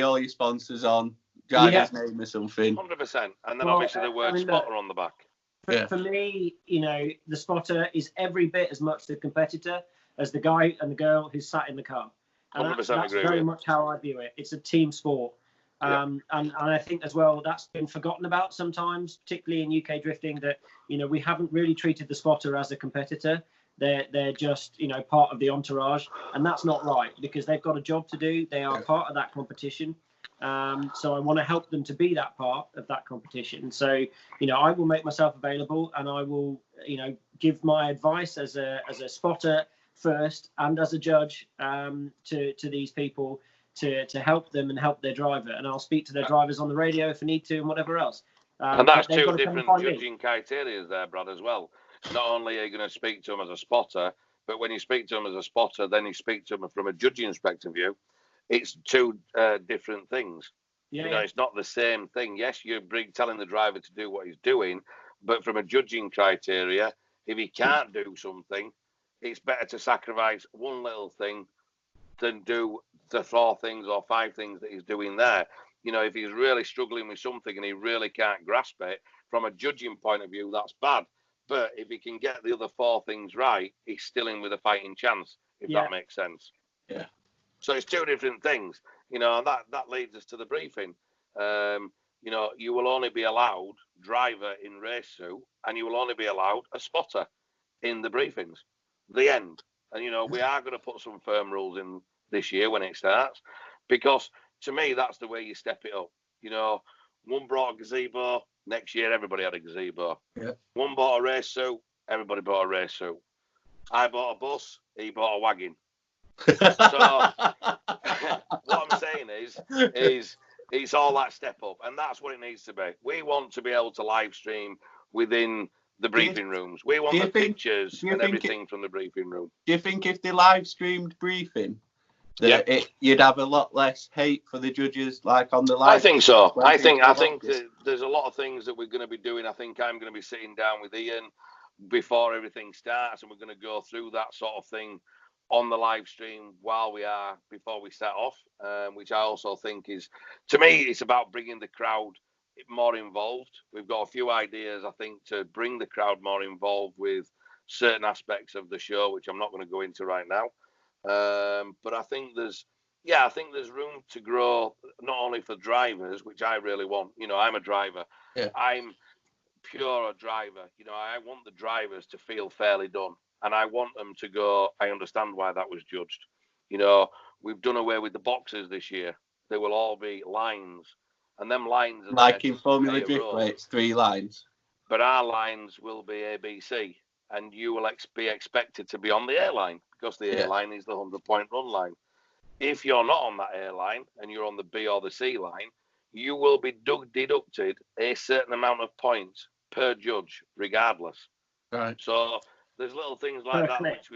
all your sponsors on, driver's name or something. 100%. And then obviously the word spotter on the back. For me, you know, the spotter is every bit as much the competitor as the guy and the girl who's sat in the car. And 100% that's very much how I view it. It's a team sport. And I think as well that's been forgotten about sometimes, particularly in UK drifting, that, you know, we haven't really treated the spotter as a competitor. They're just, you know, part of the entourage, and that's not right, because they've got a job to do. They are part of that competition. So I want to help them to be that part of that competition. So, you know, I will make myself available, and I will, you know, give my advice as a spotter first and as a judge to these people to help them and help their driver. And I'll speak to their drivers on the radio if I need to and whatever else. And that's 2 different judging criteria there, Brad, as well. Not only are you going to speak to them as a spotter, but when you speak to them as a spotter, then you speak to them from a judging perspective view. It's 2 different things. You know, it's not the same thing. Yes, you're telling the driver to do what he's doing, but from a judging criteria, if he can't do something, it's better to sacrifice 1 little thing than do the 4 things or 5 things that he's doing there. You know, if he's really struggling with something and he really can't grasp it, from a judging point of view, that's bad. But if he can get the other 4 things right, he's still in with a fighting chance, if that makes sense. Yeah. So it's 2 different things, you know, and that leads us to the briefing. You know, you will only be allowed driver in race suit, and you will only be allowed a spotter in the briefings. The end. And, you know, we are going to put some firm rules in this year when it starts, because to me, that's the way you step it up. You know, one brought a gazebo, next year everybody had a gazebo. Yeah. One bought a race suit, everybody bought a race suit. I bought a bus, he bought a wagon. So what I'm saying is it's all that step up, and that's what it needs to be. We want to be able to live stream within the briefing rooms. We want the pictures and everything from the briefing room. Do you think if they live streamed briefing, that you'd have a lot less hate for the judges, like on the live? I think so. I think there's a lot of things that we're going to be doing. I think I'm going to be sitting down with Ian before everything starts, and we're going to go through that sort of thing on the live stream before we start off, which I also think is, to me, it's about bringing the crowd more involved. We've got a few ideas, I think, to bring the crowd more involved with certain aspects of the show, which I'm not going to go into right now. But I think there's room to grow, not only for drivers, which I really want. You know, I'm a driver. Yeah. I'm pure a driver. You know, I want the drivers to feel fairly done. And I want them to go, I understand why that was judged. You know, we've done away with the boxes this year. They will all be lines. And them lines are like in Formula Driftway, it's 3 lines. But our lines will be A, B, C. And you will be expected to be on the A line, because the A line is the 100-point run line. If you're not on that A line and you're on the B or the C line, you will be deducted a certain amount of points per judge, regardless. Right. So there's little things like that which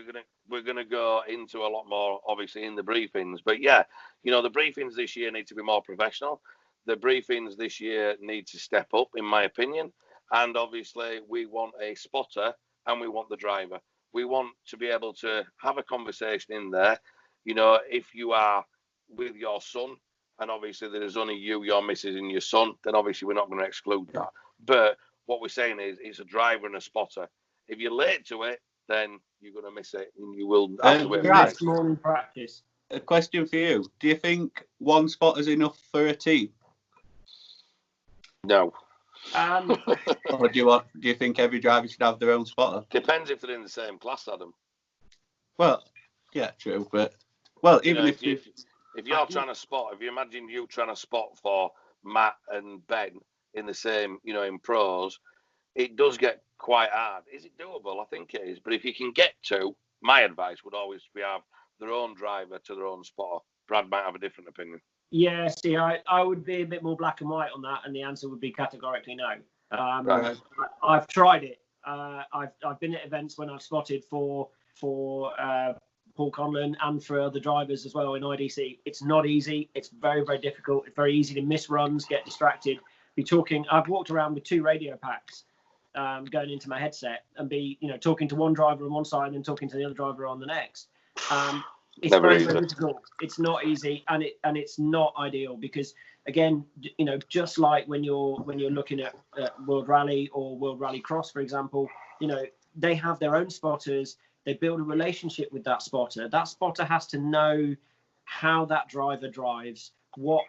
we're gonna go into a lot more, obviously, in the briefings. But yeah, you know, the briefings this year need to be more professional. The briefings this year need to step up, in my opinion. And obviously, we want a spotter and we want the driver. We want to be able to have a conversation in there. You know, if you are with your son, and obviously there is only you, your missus, and your son, then obviously we're not going to exclude that. But what we're saying is, it's a driver and a spotter. If you're late to it, then you're going to miss it, and you will have to wait for next morning practice. A question for you: do you think one spot is enough for a team? No. Or do you think every driver should have their own spotter? Depends if they're in the same class, Adam. Well, yeah, true, but even if you're trying to spot, if you imagine you trying to spot for Matt and Ben in the same, you know, in pros, it does get quite hard. Is it doable? I think it is. But if you can get to, my advice would always be have their own driver to their own spotter. Brad might have a different opinion. Yeah, see, I would be a bit more black and white on that, and the answer would be categorically no. Right. I've tried it. I've been at events when I've spotted for Paul Conlon and for other drivers as well in IDC. It's not easy. It's very, very difficult. It's very easy to miss runs, get distracted. I've walked around with 2 radio packs going into my headset and be, you know, talking to one driver on one side and then talking to the other driver on the next. It's very, very difficult. It's not easy, and it's not ideal, because again, you know, just like when you're looking at World Rally or World Rally Cross, for example, you know, they have their own spotters. They build a relationship with that spotter. That spotter has to know how that driver drives, what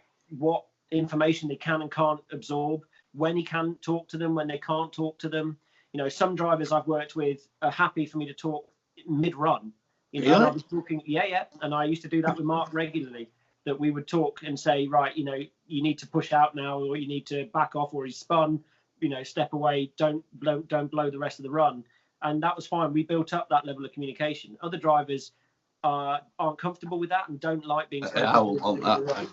information they can and can't absorb, when he can talk to them, when they can't talk to them. You know, some drivers I've worked with are happy for me to talk mid-run. You know, really? I was talking, and I used to do that with Mark regularly. That we would talk and say, right, you know, you need to push out now, or you need to back off, or he's spun. You know, step away. Don't blow the rest of the run. And that was fine. We built up that level of communication. Other drivers aren't comfortable with that and don't like being spoken I won't want that.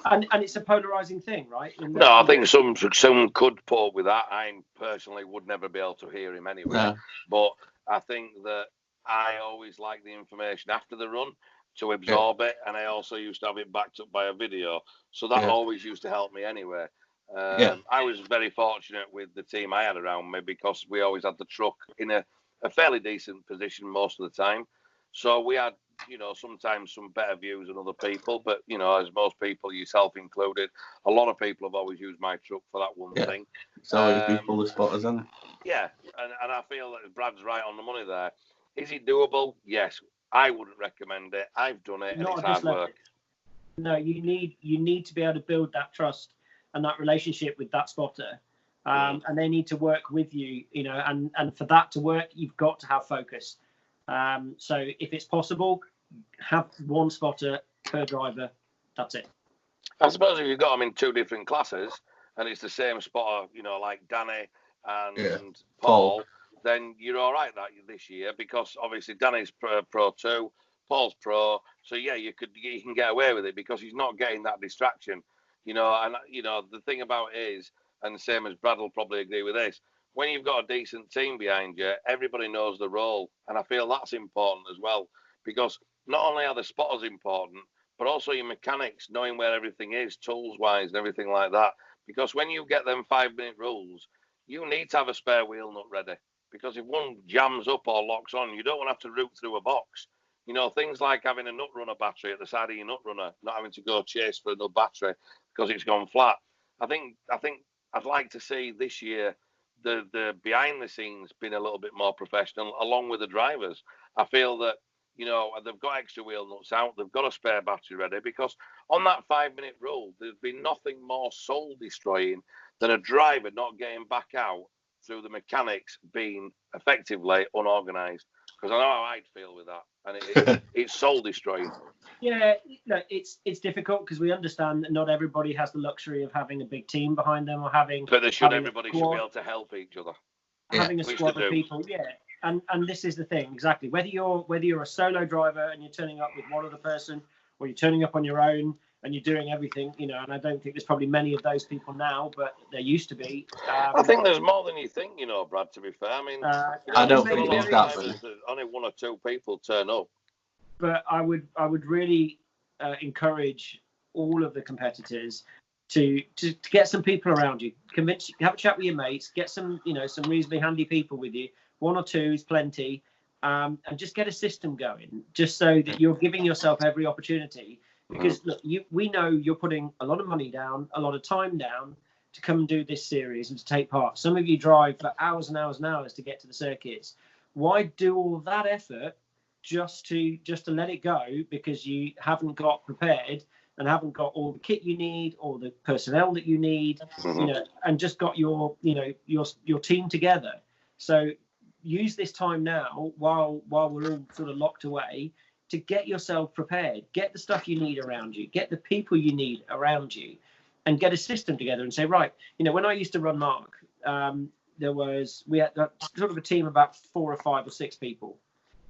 And it's a polarizing thing, right? No, I think some could put up with that. I personally would never be able to hear him anyway. No. But I think that I always like the information after the run to absorb it, and I also used to have it backed up by a video. So that always used to help me anyway. I was very fortunate with the team I had around me, because we always had the truck in a fairly decent position most of the time. So we had, you know, sometimes some better views than other people, but, you know, as most people, yourself included, a lot of people have always used my truck for that one thing. It's always been full of spotters, hasn't it? Yeah, and I feel that Brad's right on the money there. Is it doable? Yes. I wouldn't recommend it. I've done it, and it's hard work. No, you need to be able to build that trust and that relationship with that spotter, and they need to work with you, you know, and for that to work, you've got to have focus. So if it's possible, have one spotter per driver. That's it. I suppose if you've got them in 2 different classes and it's the same spotter, you know, like Danny and Paul, then you're all right this year, because obviously Danny's pro 2, Paul's pro, so yeah, you can get away with it because he's not getting that distraction, and the thing about it is, and the same as Brad will probably agree with this, when you've got a decent team behind you, everybody knows the role, and I feel that's important as well, because not only are the spotters important, but also your mechanics knowing where everything is, tools-wise and everything like that, because when you get them 5-minute rules, you need to have a spare wheel nut ready, because if one jams up or locks on, you don't want to have to root through a box. Things like having a nut runner battery at the side of your nut runner, not having to go chase for another battery because it's gone flat. I think I'd like to see this year the behind the scenes being a little bit more professional, along with the drivers. I feel that they've got extra wheel nuts out, they've got a spare battery ready, because on that 5-minute rule, there's been nothing more soul destroying than a driver not getting back out through the mechanics being effectively unorganised. Because I know how I'd feel with that, and it's soul destroying. Yeah, it's difficult because we understand that not everybody has the luxury of having a big team behind them or having. But everybody should be able to help each other. Having a squad of people, yeah. And this is the thing, exactly. Whether you're a solo driver and you're turning up with one other person, or you're turning up on your own and you're doing everything, and I don't think there's probably many of those people now, but there used to be. I think there's more than you think, Brad, to be fair. I mean, I don't think there's that many. Only 1 or 2 people turn up. But I would really encourage all of the competitors to get some people around you. Have a chat with your mates, get some reasonably handy people with you. 1 or 2 is plenty, and just get a system going, just so that you're giving yourself every opportunity. Because look, we know you're putting a lot of money down, a lot of time down to come and do this series and to take part. Some of you drive for hours and hours and hours to get to the circuits. Why do all that effort just to let it go because you haven't got prepared and haven't got all the kit you need or the personnel that you need, and just got your team together? So use this time now while we're all sort of locked away to get yourself prepared, get the stuff you need around you, get the people you need around you, and get a system together and say, right, when I used to run Mark, we had sort of a team of about 4 or 5 or 6 people,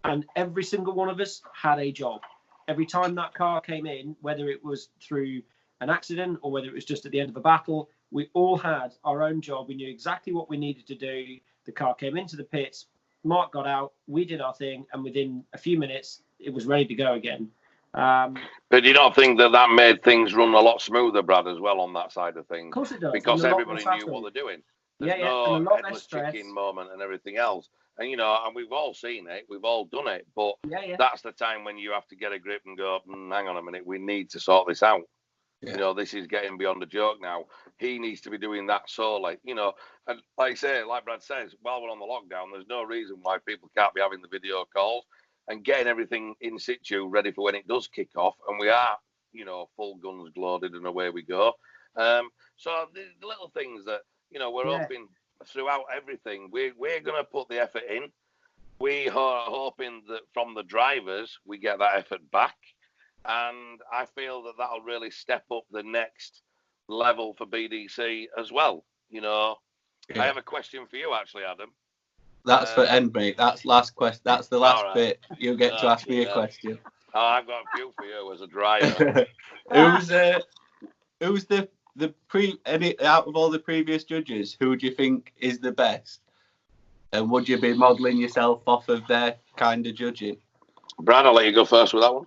and every single one of us had a job. Every time that car came in, whether it was through an accident or whether it was just at the end of a battle, we all had our own job. We knew exactly what we needed to do. The car came into the pits, Mark got out, we did our thing, and within a few minutes, it was ready to go again. But you don't think that made things run a lot smoother, Brad, as well on that side of things? Of course it does. Because everybody knew what they're doing. There's no headless chicken moment and everything else. And, and we've all seen it. We've all done it. But that's the time when you have to get a grip and go, hang on a minute, we need to sort this out. Yeah. This is getting beyond a joke now. He needs to be doing that solely, and like Brad says, while we're on the lockdown, there's no reason why people can't be having the video calls and getting everything in situ ready for when it does kick off. And we are, full guns loaded and away we go. So the little things that, we're hoping throughout everything, we're going to put the effort in. We are hoping that from the drivers, we get that effort back. And I feel that that'll really step up the next level for BDC as well. I have a question for you, actually, Adam. That's for end, mate. That's last question. That's the last bit. You get to ask me a question. Oh, I've got a few for you as a driver. Who's out of all the previous judges? Who do you think is the best? And would you be modelling yourself off of their kind of judging? Brad, I'll let you go first with that one.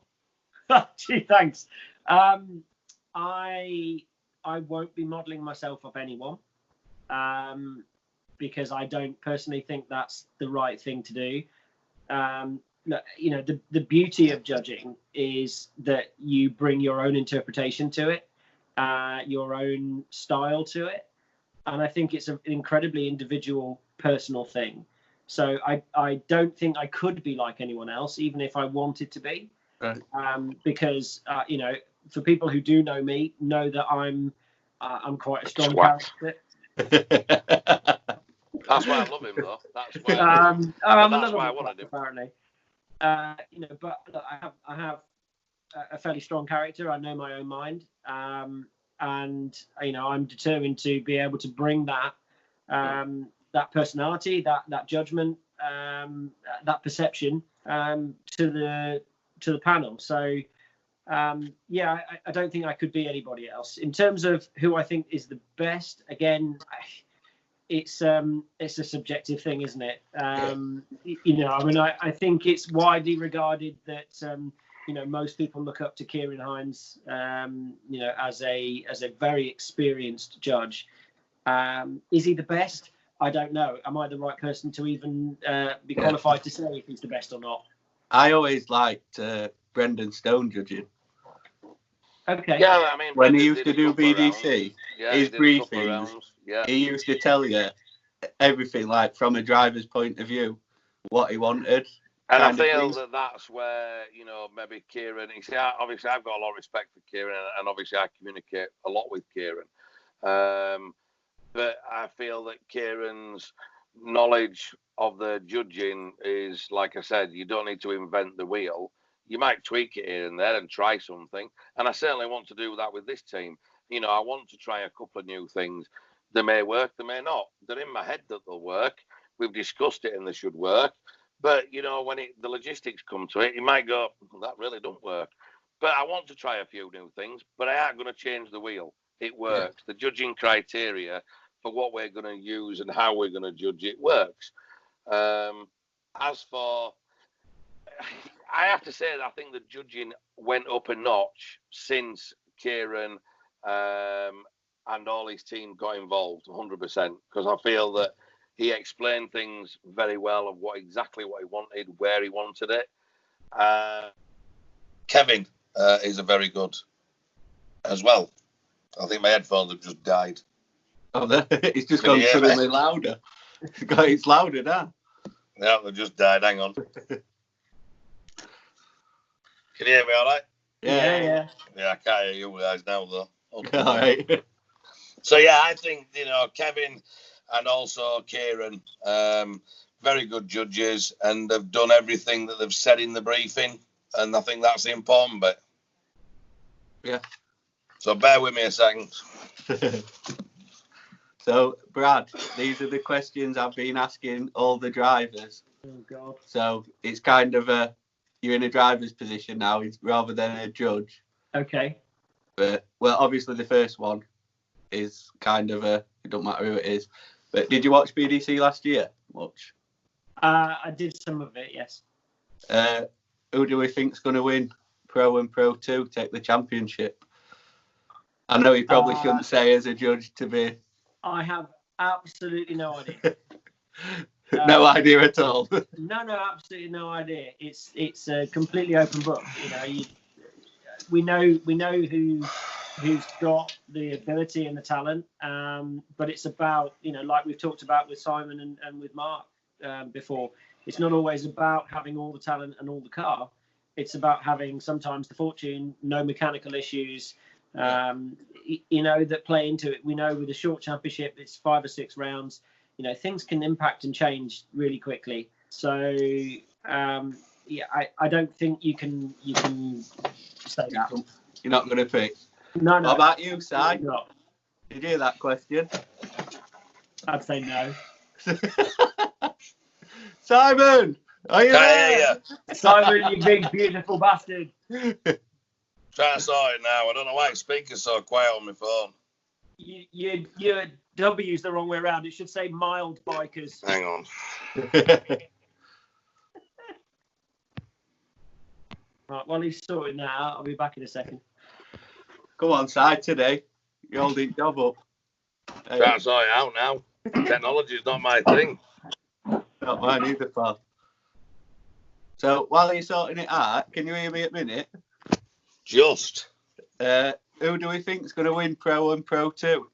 Gee, thanks. I won't be modelling myself off anyone, because I don't personally think that's the right thing to do. The beauty of judging is that you bring your own interpretation to it, your own style to it, and I think it's an incredibly individual, personal thing. So I don't think I could be like anyone else, even if I wanted to be. Right. Because for people who do know me, know that I'm quite a strong character. That's why I love him, though. That's why. That's why I wanted him. Apparently, but look, I have a fairly strong character. I know my own mind, and I'm determined to be able to bring that that personality, that judgment, that perception to the panel. So yeah, I don't think I could be anybody else. In terms of who I think is the best, again, it's a subjective thing, isn't it? You know, I mean, I think it's widely regarded that you know, most people look up to Kieran Hines, you know, as a very experienced judge. Is he the best? I don't know. Am I the right person to even be qualified to say if he's the best or not? I always liked Brendan Stone judging. Okay. Yeah, I mean, when he used to do BDC, his briefings, he used to tell you everything, like from a driver's point of view, what he wanted. And I feel that that's where, you know, maybe Kieran, you see, obviously I've got a lot of respect for Kieran, and obviously I communicate a lot with Kieran. But I feel that Kieran's knowledge of the judging is, like I said, you don't need to invent the wheel. You might tweak it here and there and try something. And I certainly want to do that with this team. You know, I want to try a couple of new things. They may work, they may not. They're in my head that they'll work. We've discussed it and they should work. But, you know, when the logistics come to it, you might go, that really don't work. But I want to try a few new things, but I ain't going to change the wheel. It works. The judging criteria for what we're going to use and how we're going to judge it works. As for, I have to say that I think the judging went up a notch since Kieran and all his team got involved, 100%, because I feel that he explained things very well of exactly what he wanted, where he wanted it. Kevin is a very good as well. I think my headphones have just died. Oh, it's just gone suddenly louder. It's louder now. Yeah, they've just died. Hang on. Can you hear me all right? Yeah. Yeah, I can't hear you guys now, though. Okay. All right. So, yeah, I think, you know, Kevin and also Kieran, very good judges, and they've done everything that they've said in the briefing, and I think that's the important bit. Yeah. So bear with me a second. So, Brad, these are the questions I've been asking all the drivers. Oh, God. So it's kind of you're in a driver's position now rather than a judge. Okay. But, well, obviously the first one is kind of it don't matter who it is. But did you watch BDC last year? Much? I did some of it, yes. Who do we think's going to win Pro and Pro 2, take the championship? I know you probably shouldn't say as a judge to be. I have absolutely no idea. No idea at all. No, absolutely no idea. It's a completely open book. You know, we know who's got the ability and the talent, but it's about, you know, like we've talked about with Simon and with Mark before. It's not always about having all the talent and all the car. It's about having sometimes the fortune, no mechanical issues. You know, that play into it. We know with a short championship, it's 5 or 6 rounds. You know, things can impact and change really quickly. So, yeah, I don't think you can say that. You're not going to pick. No. What about you, Si? No. Did you hear that question? I'd say no. Simon, are you there? Simon, you big beautiful bastard. Trying to sort it now. I don't know why the speaker's so quiet on my phone. Your W's the wrong way around. It should say mild bikers. Hang on. Right, while he's sorting that out, I'll be back in a second. Come on, Si, today. You're holding job up. Trying to sort it out now. Technology's not my thing. Not mine either, pal. So, while you're sorting it out, can you hear me a minute? Just. Who do we think is going to win Pro and Pro 2?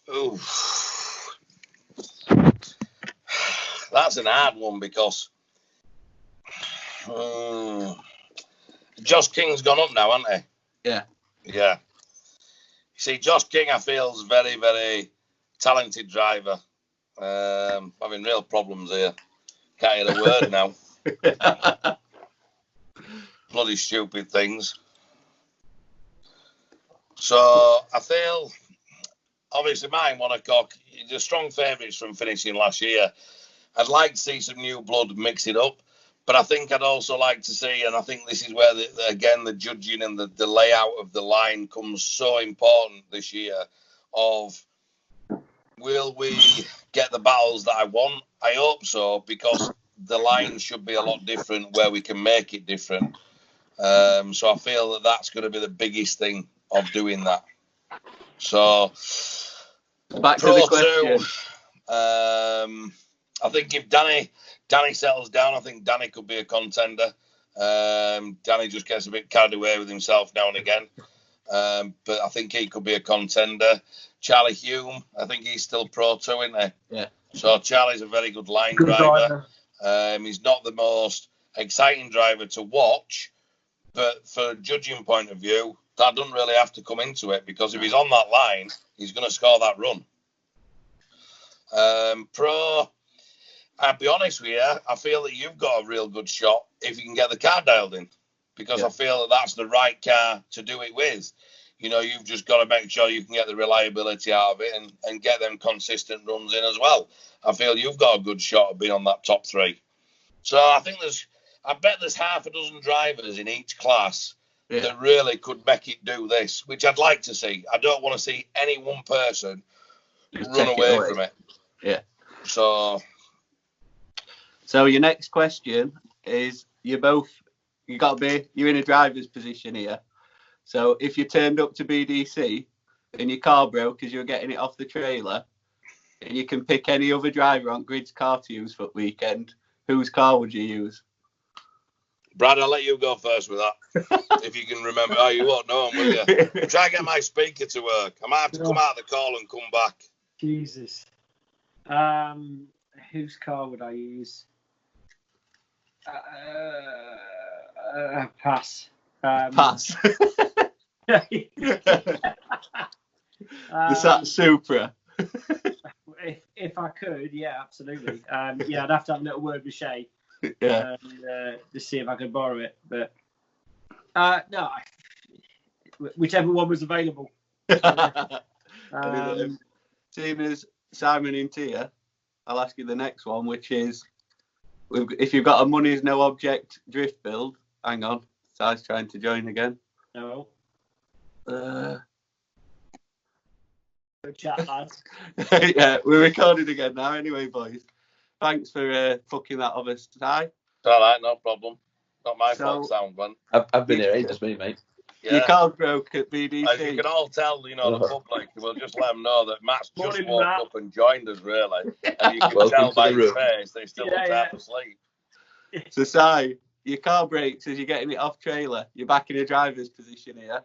Ooh. That's an hard one because Josh King's gone up now, hasn't he? Yeah. Yeah. You see, Josh King, I feel, is very, very talented driver. Having real problems here. Can't hear a word now. Bloody stupid things. So I feel obviously mine, Monacock, the strong favourites from finishing last year. I'd like to see some new blood mix it up, but I think I'd also like to see, and I think this is where, the judging and the layout of the line comes so important this year, of will we get the battles that I want? I hope so, because the line should be a lot different where we can make it different. So I feel that that's going to be the biggest thing of doing that. So back to the question. I think if Danny settles down, I think Danny could be a contender. Danny just gets a bit carried away with himself now and again. But I think he could be a contender. Charlie Hume, I think he's still Pro 2, isn't he? Yeah. So Charlie's a very good line driver. He's not the most exciting driver to watch, but for a judging point of view, that doesn't really have to come into it, because if he's on that line, he's going to score that run. Pro, I'll be honest with you, I feel that you've got a real good shot if you can get the car dialed in, because I feel that that's the right car to do it with. You know, you've just got to make sure you can get the reliability out of it and get them consistent runs in as well. I feel you've got a good shot of being on that top 3. So I bet there's half a dozen drivers in each class that really could make it do this, which I'd like to see. I don't want to see any one person just run away from it. Yeah. So your next question is, you're in a driver's position here. So if you turned up to BDC and your car broke because you were getting it off the trailer, and you can pick any other driver on Grid's car to use for the weekend, whose car would you use? Brad, I'll let you go first with that. If you can remember. Oh, you won't know him, will you? Try to get my speaker to work. I might have to come out of the call and come back. Jesus. Whose car would I use? Pass. Pass. The Supra. If I could, yeah, absolutely. I'd have to have a little word with Shay. Yeah. To see if I could borrow it, but no, whichever one was available. Seeing as Simon in here, I'll ask you the next one, which is, if you've got a money's no object drift build. Hang on, Si's trying to join again. No. Good chat, lads. Yeah, we're recording again now. Anyway, boys, thanks for fucking that of us, Si. It's all right, no problem. Not my fault, sound man. I've been here ages, me, mate. Yeah. Your car broke at BDC. As you can all tell, the public, we'll just let them know that Matt's just woke up and joined us, really. And you can tell by his face that he's still half asleep. So, Si, your car breaks as you're getting it off trailer. You're back in a driver's position here.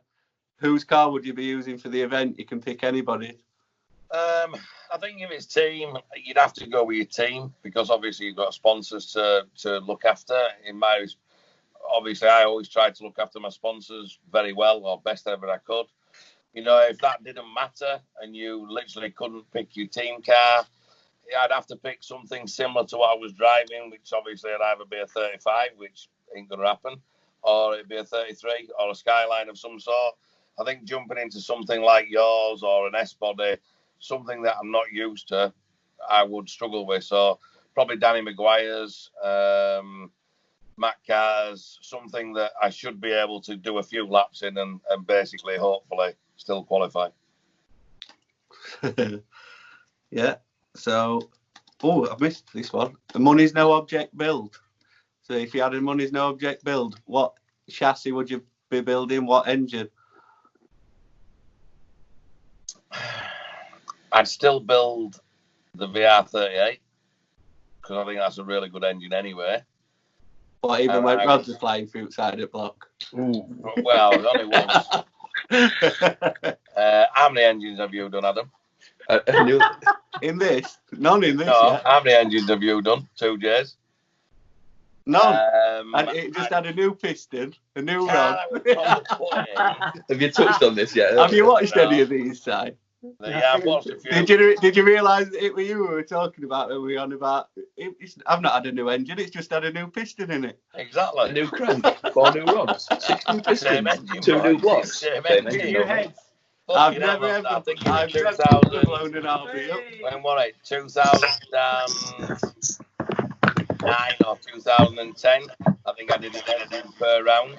Whose car would you be using for the event? You can pick anybody. I think if it's team, you'd have to go with your team, because obviously you've got sponsors to look after. Obviously, I always try to look after my sponsors very well, or best ever I could. You know, if that didn't matter and you literally couldn't pick your team car, I'd have to pick something similar to what I was driving, which obviously would either be a 35, which ain't going to happen, or it'd be a 33 or a Skyline of some sort. I think jumping into something like yours or an S-body, something that I'm not used to, I would struggle with. So probably Danny Maguire's, Matt Carr's, something that I should be able to do a few laps in and basically, hopefully, still qualify. Yeah. So, I missed this one. The money's no object build. So if you had a money's no object build, what chassis would you be building? What engine? I'd still build the VR38, because I think that's a really good engine anyway. What, even when rods are flying through outside the block? Well, only once. How many engines have you done, Adam? In this? None in this. No, yet. How many engines have you done? 2 J's? None. And it just had a new piston, a new rod. Have you touched on this yet? Have you watched any of these, Si? Yeah, I've watched a few. Did you realise it was you we were talking about when we were on about? I've not had a new engine. It's just had a new piston in it. Exactly. A new crank, 4 new rods, 6 new pistons, 2 new blocks. New heads. I've never ever blown an RB up. When was it? 2009 or 2010. I think I did an engine per round.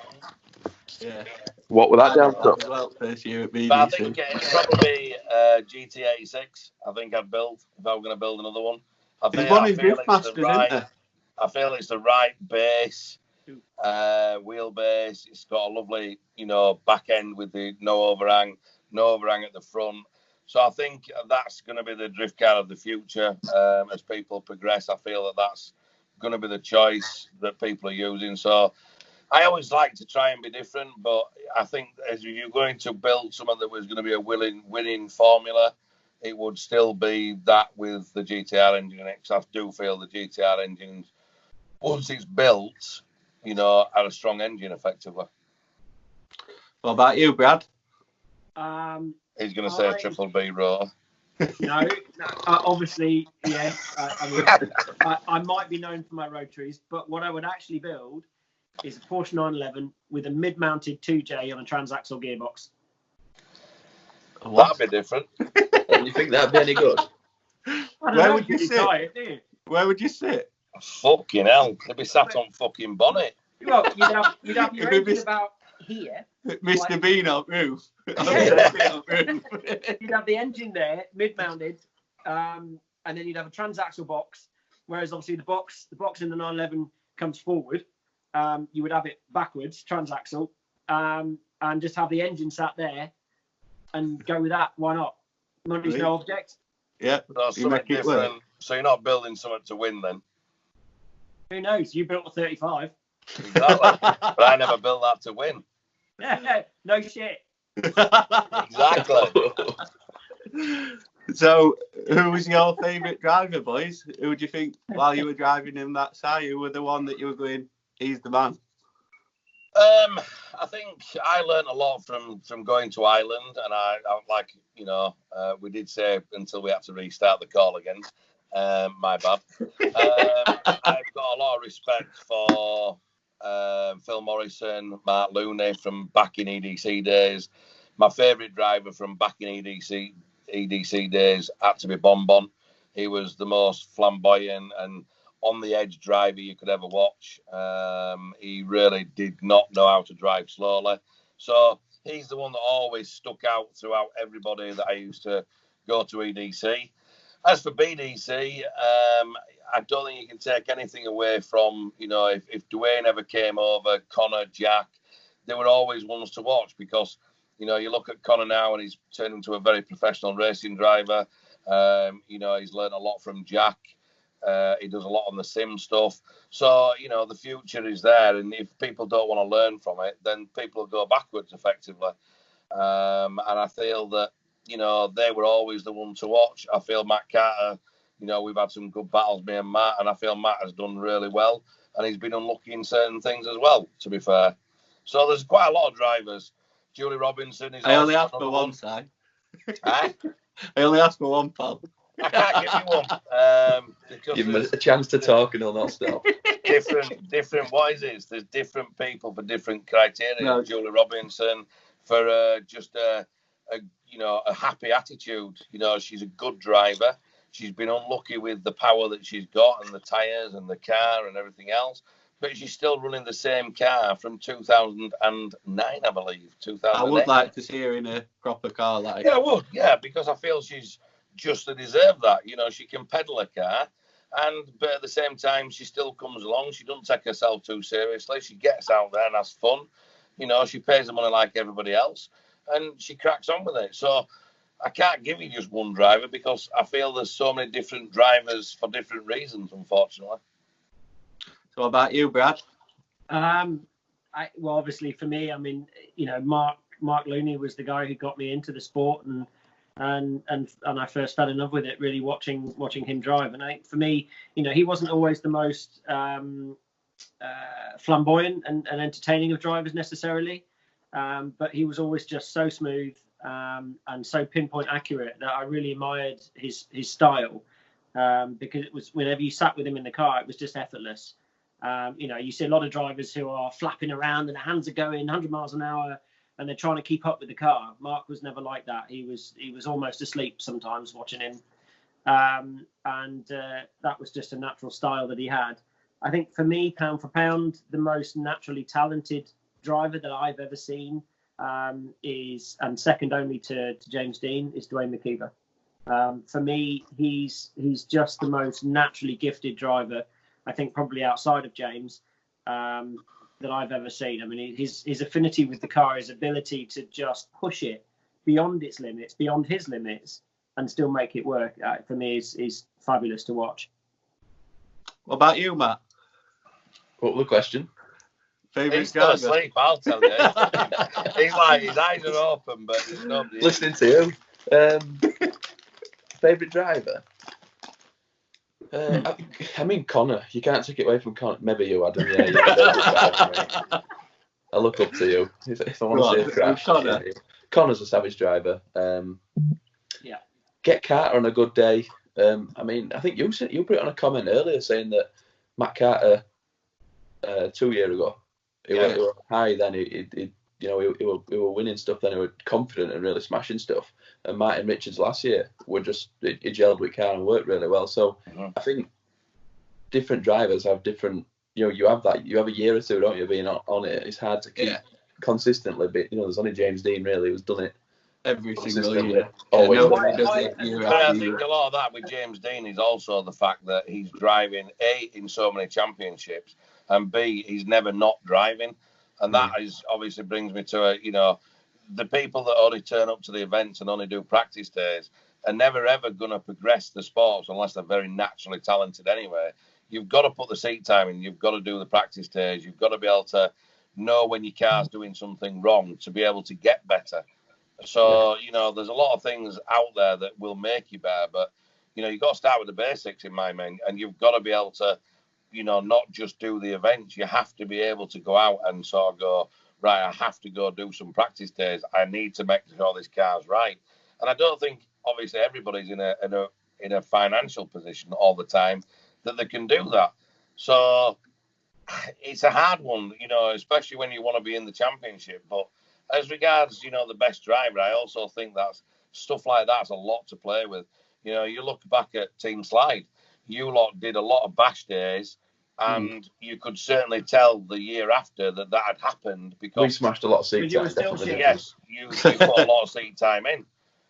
Yeah. What were that down to? Well, first year at BDC. But I think it'd probably GT86. I think I'd build if I were going to build another one. I feel it's the right base, wheelbase. It's got a lovely, back end with the no overhang at the front. So I think that's going to be the drift car of the future as people progress. I feel that that's going to be the choice that people are using. So I always like to try and be different, but I think as you're going to build something that was going to be a winning formula, it would still be that with the GTR engine in it. Because I do feel the GTR engine, once it's built, are a strong engine effectively. What about you, Brad? He's going to say triple B rotor. No, obviously, yeah. I might be known for my rotaries, but what I would actually build is a Porsche 911 with a mid-mounted 2J on a transaxle gearbox. That'd be different. You think that'd be any good? Where would you sit? Where would you sit? Fucking hell. They'd be sat on fucking bonnet. Well, you'd have your engine about here. Mr. Bean on roof. Yeah. You'd have the engine there, mid-mounted, and then you'd have a transaxle box, whereas obviously the box in the 911 comes forward. You would have it backwards, transaxle, and just have the engine sat there and go with that. Why not? Money's no object. Yeah, you make it work. So you're not building something to win then? Who knows? You built a 35. Exactly. But I never built that to win. No shit. Exactly. So, who was your favourite driver, boys? Who do you think, while you were driving him that side, who were the one that you were going, he's the man? I think I learned a lot from going to Ireland, and I like, we did say until we had to restart the call again. My bad. I've got a lot of respect for Phil Morrison, Mark Looney from back in EDC days. My favourite driver from back in EDC days had to be Bonbon. He was the most flamboyant and on the edge driver you could ever watch. He really did not know how to drive slowly. So he's the one that always stuck out throughout everybody that I used to go to EDC. As for BDC, I don't think you can take anything away from, if Dwayne ever came over, Connor, Jack, they were always ones to watch because, you look at Connor now and he's turned into a very professional racing driver. He's learned a lot from Jack. He does a lot on the sim stuff. So, the future is there. And if people don't want to learn from it, then people will go backwards effectively. And I feel that, they were always the one to watch. I feel Matt Carter, we've had some good battles, me and Matt, and I feel Matt has done really well. And he's been unlucky in certain things as well, to be fair. So there's quite a lot of drivers. Julie Robinson is... I only asked for one, Si. I only asked for one, pal. I can't give you one. Give him a chance to talk and all that stuff. Different. What is it? There's different people for different criteria. No. Julie Robinson for just a happy attitude. She's a good driver. She's been unlucky with the power that she's got and the tyres and the car and everything else. But she's still running the same car from 2009, I believe. 2008. I would like to see her in a proper car like. Yeah, I would. Yeah, because I feel she's just to deserve that. She can pedal a car, but at the same time, she still comes along. She doesn't take herself too seriously. She gets out there and has fun. She pays the money like everybody else, and she cracks on with it. So I can't give you just one driver because I feel there's so many different drivers for different reasons, unfortunately. So what about you, Brad? Well, obviously for me, Mark Looney was the guy who got me into the sport, and I first fell in love with it really watching him drive. And I think for me, he wasn't always the most flamboyant and entertaining of drivers necessarily, but he was always just so smooth and so pinpoint accurate that I really admired his style, because it was, whenever you sat with him in the car, it was just effortless. You see a lot of drivers who are flapping around and their hands are going 100 miles an hour, and they're trying to keep up with the car. Mark was never like that. He was almost asleep sometimes watching him, and that was just a natural style that he had. I think for me, pound for pound, the most naturally talented driver that I've ever seen is, and second only to James Dean, is Dwayne McKeever. For me, he's just the most naturally gifted driver, I think, probably outside of James, that I've ever seen. I mean, his affinity with the car, his ability to just push it beyond its limits, beyond his limits, and still make it work, for me, is fabulous to watch. What about you, Matt? What was the question? He's still asleep, I'll tell you. He's like, his eyes are open, but there's nobody listening to you. Favourite driver? I mean, Connor. You can't take it away from Connor. Maybe you, Adam. Yeah, you're a favourite driver. I look up to you. If I want to say Crash, Connor. Connor's a savage driver. Yeah. Get Carter on a good day. I mean, I think you put it on a comment earlier saying that Matt Carter 2 years ago, he were high then. He were winning stuff then. He were confident and really smashing stuff. And Martin Richards last year were just he gelled with car and worked really well. So I think different drivers have different. You have a year or two, don't you, being on it. It's hard to keep consistently. But there's only James Dean really who's done it every single year. Always. I think a lot of that with James Dean is also the fact that he's driving A, in so many championships, and B, he's never not driving. And that is obviously brings me to the people that only turn up to the events and only do practice days are never ever going to progress the sports unless they're very naturally talented anyway. You've got to put the seat time in. You've got to do the practice days. You've got to be able to know when your car's doing something wrong to be able to get better. So, there's a lot of things out there that will make you better, but, you've got to start with the basics in my mind, and you've got to be able to, not just do the events. You have to be able to go out and sort of go, right, I have to go do some practice days. I need to make sure this car's right. And I don't think, obviously, everybody's in a financial position all the time that they can do that. So it's a hard one, especially when you want to be in the championship. But as regards, the best driver, I also think that stuff like that's a lot to play with. You look back at Team Slide, you lot did a lot of bash days, and you could certainly tell the year after that had happened because we smashed a lot of seat time. Yes, you put a lot of seat time in.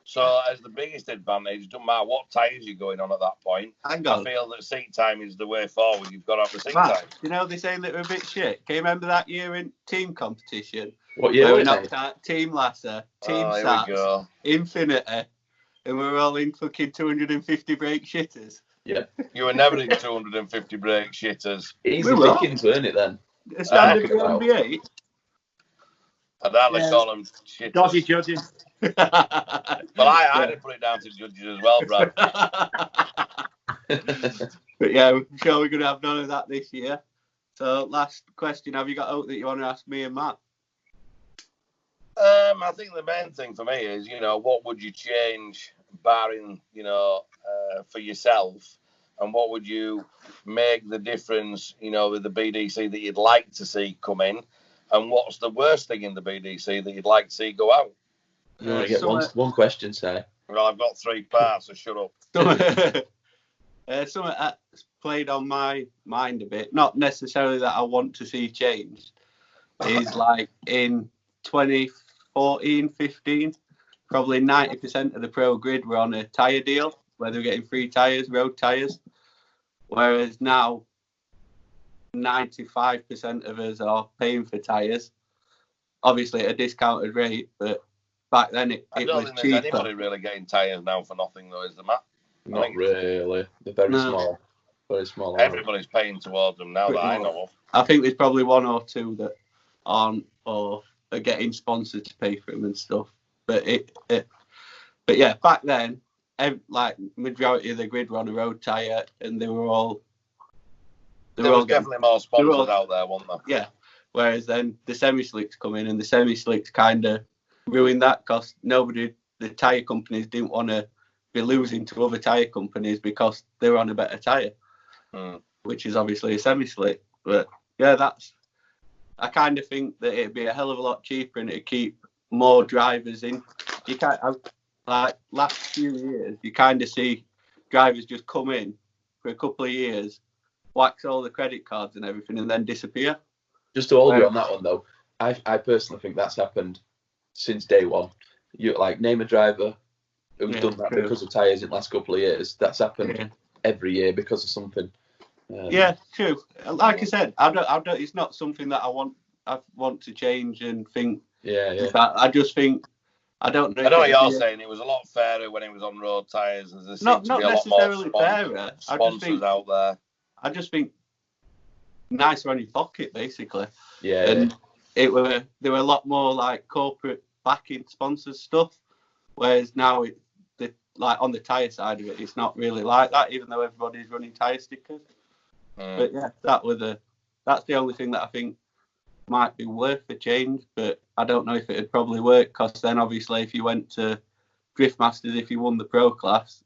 So as the biggest advantage, it doesn't matter what tyres you're going on at that point. I feel that seat time is the way forward. You've got to have the seat time. They say that we're a bit shit. Can you remember that year in team competition? What year? We knocked out Team Lasser, Team Sats, Infinity, and we were all in fucking 250 brake shitters. Yeah. You were never in 250 brake shitters. Easy pickings, weren't it then? A standard NBA. I'd hardly call them shitters. Dodgy judges. But I did put it down to judges as well, Brad. But yeah, I'm sure we're going to have none of that this year. So last question, have you got out that you want to ask me and Matt? I think the main thing for me is, what would you change barring, for yourself, and what would you make the difference, with the BDC that you'd like to see come in, and what's the worst thing in the BDC that you'd like to see go out? You only get one question, say. Well, I've got 3 parts, so shut up. Something that's played on my mind a bit, not necessarily that I want to see changed, is like in 2014, 15, probably 90% of the pro grid were on a tyre deal, where they were getting free tyres, road tyres, whereas now 95% of us are paying for tyres, obviously at a discounted rate, but back then it was cheaper. I don't think there's anybody really getting tyres now for nothing, though, is there, Matt? Not really. They're very small. Very small. Everybody's paying towards them now that I know of. I think there's probably 1 or 2 that aren't or are getting sponsored to pay for them and stuff. But but yeah, back then, majority of the grid were on a road tyre, and they were all. There was definitely more sponsors out there, wasn't there? Yeah. Whereas then the semi-slicks come in, and the semi-slicks kind of ruined that because the tyre companies didn't want to be losing to other tyre companies because they were on a better tyre, which is obviously a semi-slick. But yeah, I kind of think that it'd be a hell of a lot cheaper and it'd keep more drivers in. You can't like last few years. You kind of see drivers just come in for a couple of years, wax all the credit cards and everything, and then disappear. Just to hold you on that one though, I personally think that's happened since day one. You like name a driver who's done that because of tyres in the last couple of years. That's happened every year because of something. Yeah, true. Like I said, I don't. It's not something that I want to change and think. Yeah. I just think I don't know. I know what you're saying. It was a lot fairer when it was on road tyres. There's not to be a necessarily lot more sponsors out there. I just think nicer on your pocket, basically. Yeah. And there were a lot more like corporate backing sponsors stuff, whereas now like on the tyre side of it, it's not really like that, even though everybody's running tyre stickers. But yeah, that's the only thing that I think might be worth a change, but I don't know if it'd probably work, because then obviously if you went to Drift Masters, if you won the pro class,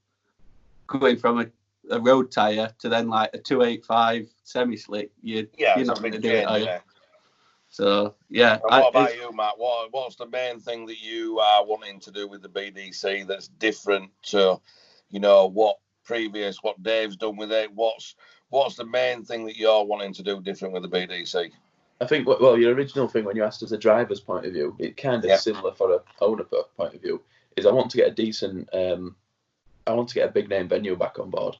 going from a road tyre to then like a 285 semi-slick, you're not going to do it, are you? So, yeah. And what about you, Matt? What's the main thing that you are wanting to do with the BDC that's different to, what Dave's done with it? What's the main thing that you're wanting to do different with the BDC? I think, well, your original thing when you asked as a driver's point of view, it kind of similar for an owner point of view, is I want to get a decent, I want to get a big name venue back on board.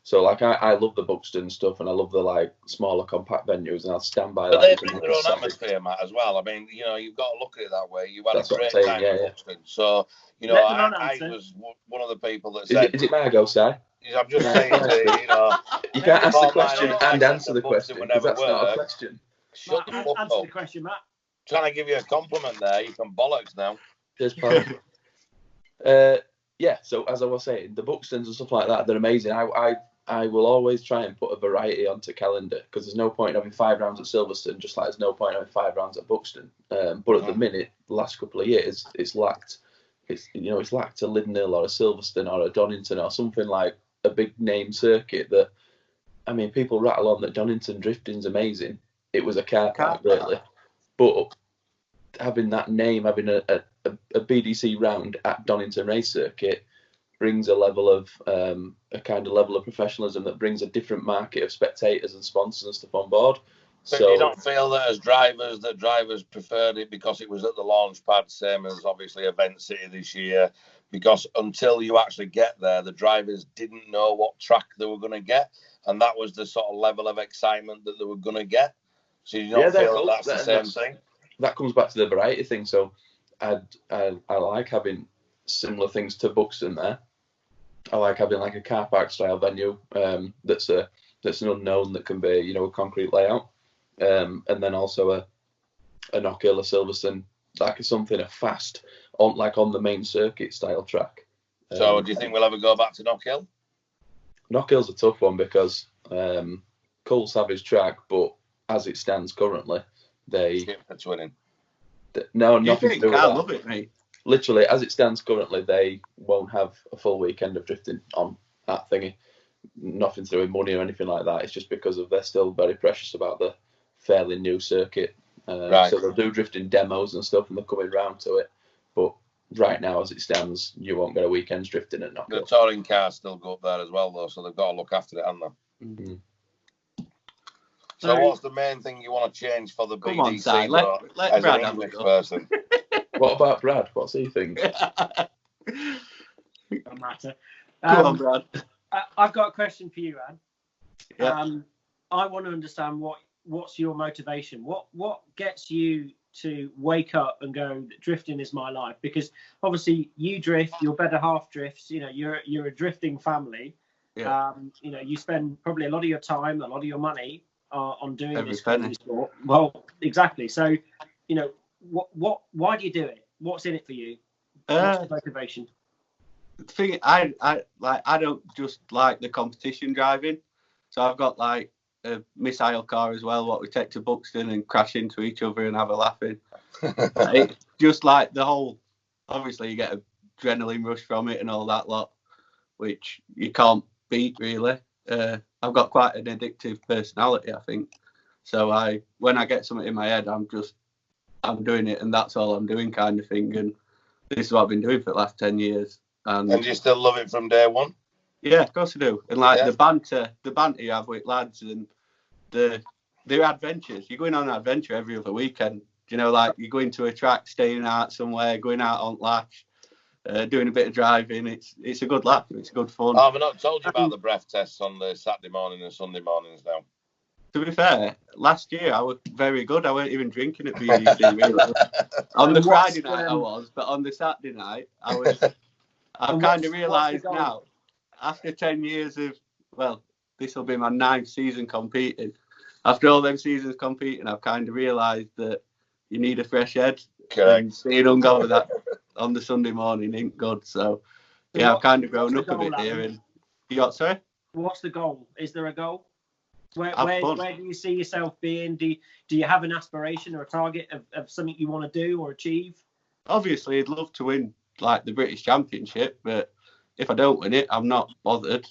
So, like, I love the Buxton stuff, and I love the, like, smaller, compact venues, and I'll stand by that. But they bring their own atmosphere, Matt, as well. I mean, you've got to look at it that way. You've had a great time at Buxton. So, I was one of the people that said... Is it Margot, Si? I'm just saying to you can't ask the question and answer the question, because that's not a question. Shut the fuck up. Answer the question, Matt. Trying to give you a compliment there. You can bollocks now. Cheers, pal. Yeah, so as I was saying, the Buxtons and stuff like that, they're amazing. I will always try and put a variety onto calendar, because there's no point in having 5 rounds at Silverstone, just like there's no point in having 5 rounds at Buxton. But at the minute, the last couple of years, it's lacked a Lidnhill or a Silverstone or a Donington or something like a big name circuit that, I mean, people rattle on that Donington drifting's amazing. It was a car park, really. But having that name, having a BDC round at Donington Race Circuit brings a level of level of professionalism that brings a different market of spectators and sponsors and stuff on board. But you don't feel that as drivers preferred it because it was at the launch pad, same as obviously Event City this year, because until you actually get there, the drivers didn't know what track they were going to get, and that was the sort of level of excitement that they were going to get. So you don't feel that's the same thing? That comes back to the variety thing. So I like having similar things to Buxton there. I like having like a car park style venue that's an unknown that can be, a concrete layout. And then also a Knockhill, a Silverstone, like something a fast on the main circuit style track. So do you think we'll ever go back to Knockhill? Knockhill's a tough one because cool savage track, but as it stands currently, it's winning. No, nothing to do with that. I love it, mate. Literally, as it stands currently, they won't have a full weekend of drifting on that thingy. Nothing to do with money or anything like that. It's just because they're still very precious about the fairly new circuit. Right. So they'll do drifting demos and stuff, and they're coming round to it. But right now, as it stands, you won't get a weekend's drifting at Knockhill. The touring cars still go up there as well, though, so they've got to look after it, haven't they? Mm-hmm. So what's the main thing you want to change for the BDC? Come on, Si, let Brad have a go. Person? What about Brad? What's he think? Don't matter. Come on, Brad. I've got a question for you, Anne. Yeah. I want to understand what's your motivation. What gets you to wake up and go, drifting is my life? Because obviously you drift, your better half drifts. You're a drifting family. Yeah. You spend probably a lot of your time, a lot of your money on doing this penny. kind of sport. Well, exactly. So, why do you do it? What's in it for you? What's the motivation? The thing, I don't just like the competition driving. So I've got like a missile car as well, what we take to Buxton and crash into each other and have a laughing. It's just like the whole, obviously you get an adrenaline rush from it and all that lot, which you can't beat really. I've got quite an addictive personality, I think. So when I get something in my head, I'm just I'm doing it and that's all I'm doing kind of thing. And this is what I've been doing for the last 10 years. And you still love it from day one? Yeah, of course I do. And like the banter you have with lads and their adventures. You're going on an adventure every other weekend. You know, like you're going to a track, staying out somewhere, going out on latch, doing a bit of driving. It's a good laugh. It's good fun. Oh, I've not told you about the breath tests on the Saturday morning and Sunday mornings now. To be fair, last year I was very good. I weren't even drinking at BDC really. On the Friday night I was, but on the Saturday night I was. I've kind of realised now, after 10 years of, well, this will be my 9th season competing. After all them seasons competing, I've kind of realised that you need a fresh head. Correct. And staying hungover that on the Sunday morning ain't good. So, yeah, I've kind of grown up a bit there. And you got, sorry? What's the goal? Is there a goal? Where do you see yourself being? Do you have an aspiration or a target of something you want to do or achieve? Obviously, I'd love to win like the British Championship, but if I don't win it, I'm not bothered.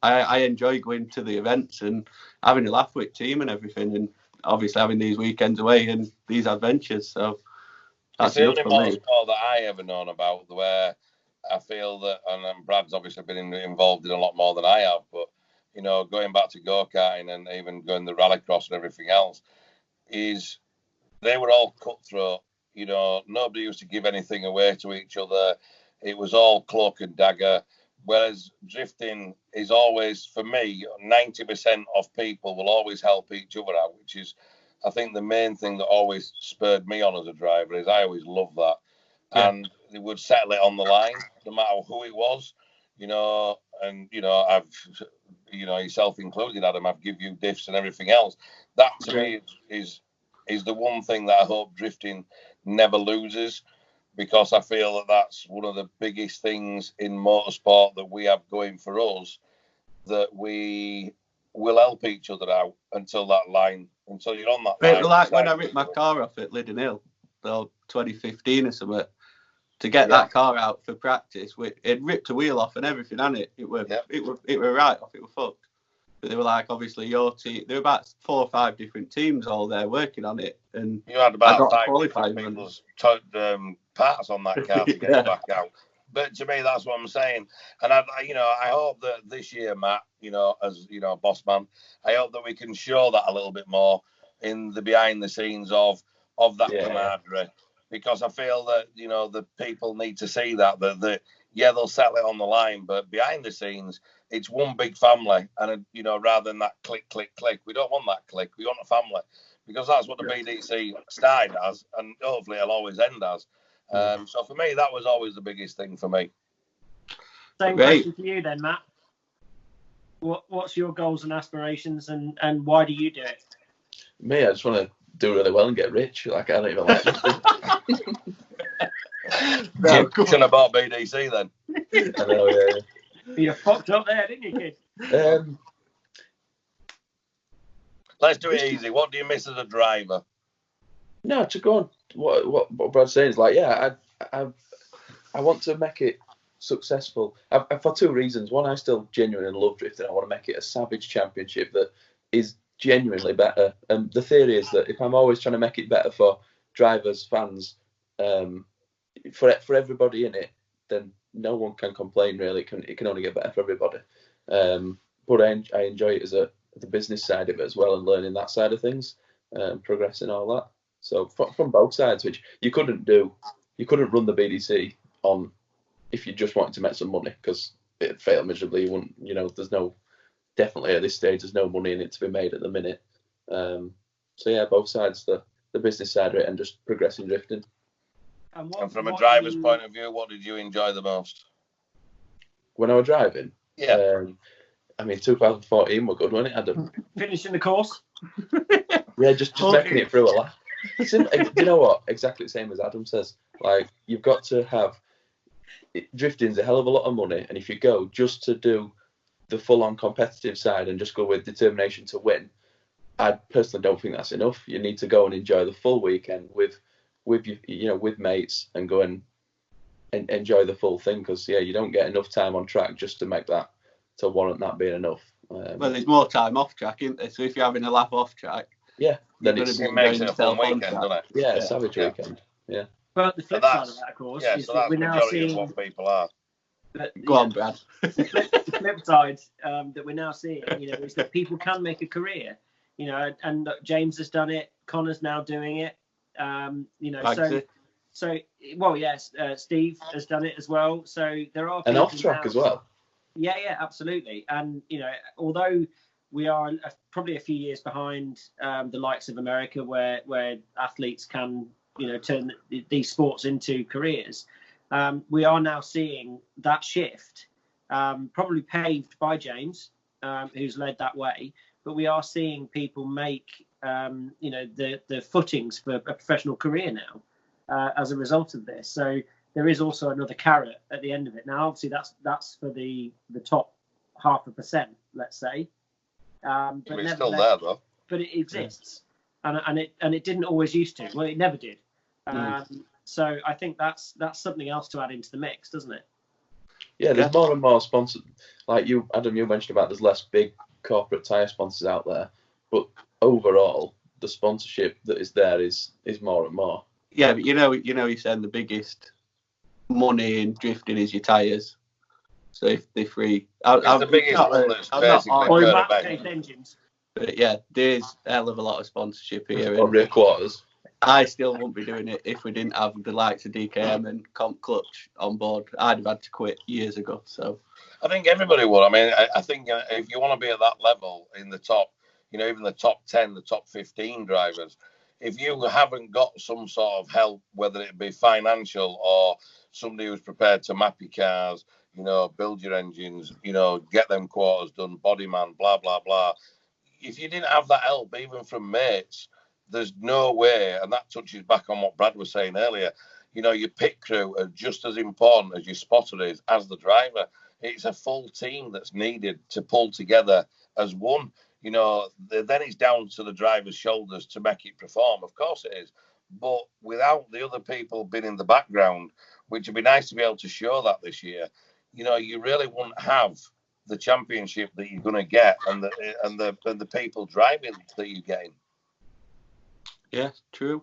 I enjoy going to the events and having a laugh with team and everything, and obviously having these weekends away and these adventures. So that's enough for me. It's the only motorsport that I ever known about where I feel that, and Brad's obviously been involved in a lot more than I have, but you know, going back to go-karting and even going the rallycross and everything else, is they were all cutthroat. You know, nobody used to give anything away to each other. It was all cloak and dagger. Whereas drifting is always, for me, 90% of people will always help each other out, which is, I think, the main thing that always spurred me on as a driver. Is I always loved that. Yeah. And they would settle it on the line, no matter who it was. You know, and, you know, yourself included, Adam, I've give you diffs and everything else. That, to me, is the one thing that I hope drifting never loses, because I feel that that's one of the biggest things in motorsport that we have going for us, that we will help each other out until you're on that line. Like when I ripped my car off at Liddon Hill, 2015 or something, to get that car out for practice, it ripped a wheel off and everything, and it were right off. It were fucked. But they were like, obviously your team. There were about 4 or 5 different teams all there working on it, and you had about 5 people's parts on that car to get it back out. But to me, that's what I'm saying. And I hope that this year, Matt, as boss man, I hope that we can show that a little bit more in the behind the scenes of that camaraderie. Because I feel that, the people need to see that they'll settle it on the line, but behind the scenes, it's one big family. And, rather than that click, click, click, we don't want that click. We want a family, because that's what the BDC started as, and hopefully it'll always end as. So for me, that was always the biggest thing for me. Same question for you then, Matt. What's your goals and aspirations, and why do you do it? Me, I just want to do really well and get rich. Like, I don't even like it. You shouldn't have bought BDC then. I know, yeah. You fucked up there, didn't you, kid? Let's do it easy. What do you miss as a driver? No, to go on what Brad's saying is like, I want to make it successful. For 2 reasons. One, I still genuinely love drifting. I want to make it a savage championship that is genuinely better. And the theory is that if I'm always trying to make it better for drivers, fans, for everybody in it, then no one can complain really. It can only get better for everybody. But I enjoy it as the business side of it as well, and learning that side of things, progressing all that. So from both sides, which you couldn't run the BDC on if you just wanted to make some money, because it'd fail miserably. You wouldn't, there's no, definitely at this stage, there's no money in it to be made at the minute. So yeah, both sides, the business side of it and just progressing drifting. And from a driver's point of view, what did you enjoy the most? When I was driving? Yeah. 2014 were good, wasn't it, Adam? Finishing the course? Yeah, just making it through a lap. Do you know what? Exactly the same as Adam says. Like, you've got to have... Drifting's a hell of a lot of money, and if you go just to do the full-on competitive side and just go with determination to win, I personally don't think that's enough. You need to go and enjoy the full weekend with with mates, and go and enjoy the full thing, because you don't get enough time on track just to make that, to warrant that being enough. Well, there's more time off track, isn't there? So if you're having a lap off track, then it makes it a fun weekend, doesn't it? Yeah, savage weekend. Yeah. But the flip side of that, of course, is that we're now seeing what people are. Go on, Brad. The flip side that we're now seeing, is that people can make a career. And James has done it. Connor's now doing it. Steve has done it as well. So there are and off track as well. Yeah, absolutely. And although we are probably a few years behind the likes of America, where athletes can turn these sports into careers, we are now seeing that shift, probably paved by James, who's led that way. But we are seeing people make the footings for a professional career now as a result of this. So there is also another carrot at the end of it. Now, obviously, that's for the top 0.5%, let's say. But it's still there, though. But it exists, and it didn't always used to. Well, it never did. So I think that's something else to add into the mix, doesn't it? Yeah, there's more and more sponsors. Like you, Adam, you mentioned about there's less big corporate tyre sponsors out there, but overall, the sponsorship that is there is more and more. Yeah, but you're saying the biggest money in drifting is your tyres. So if they're free, the biggest one that's basically engines. But yeah, there's a hell of a lot of sponsorship here. Or rear quarters. I still wouldn't be doing it if we didn't have the likes of DKM and Comp Clutch on board. I'd have had to quit years ago. So I think everybody would. I mean, I think if you want to be at that level in the top, even the top 10, the top 15 drivers, if you haven't got some sort of help, whether it be financial or somebody who's prepared to map your cars, build your engines, get them quarters done, bodyman, blah, blah, blah. If you didn't have that help, even from mates, there's no way, and that touches back on what Brad was saying earlier, your pit crew are just as important as your spotter is, as the driver. It's a full team that's needed to pull together as one. Then it's down to the driver's shoulders to make it perform. Of course it is. But without the other people being in the background, which would be nice to be able to show that this year, you really wouldn't have the championship that you're going to get and the people driving that you're getting. Yeah, true.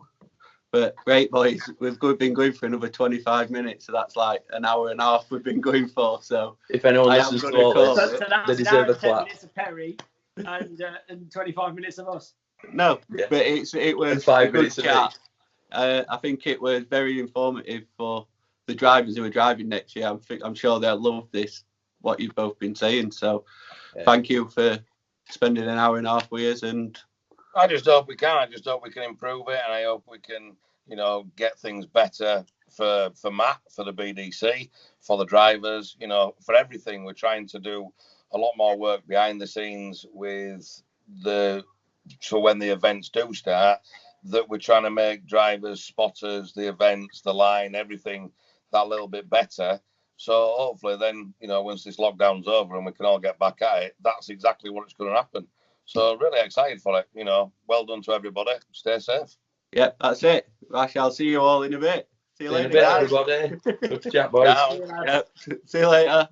But great, boys. We've been going for another 25 minutes, so that's like an hour and a half we've been going for. So if anyone listens to all this, they deserve a clap. 10 minutes of Perry and 25 minutes of us. No, yeah. But it was 5 minutes of chat. I think it was very informative for the drivers who are driving next year. I'm sure they'll love this, what you've both been saying. So thank you for spending an hour and a half with us. And I just hope we can. I just hope we can improve it, and I hope we can, get things better for Matt, for the BDC, for the drivers, for everything. We're trying to do a lot more work behind the scenes so when the events do start, that we're trying to make drivers, spotters, the events, the line, everything that little bit better. So hopefully then, once this lockdown's over and we can all get back at it, that's exactly what it's going to happen. So really excited for it. Well done to everybody. Stay safe. Yeah, that's it. I shall see you all in a bit. See you later, everybody. Good to chat, boys. Yep. See you later.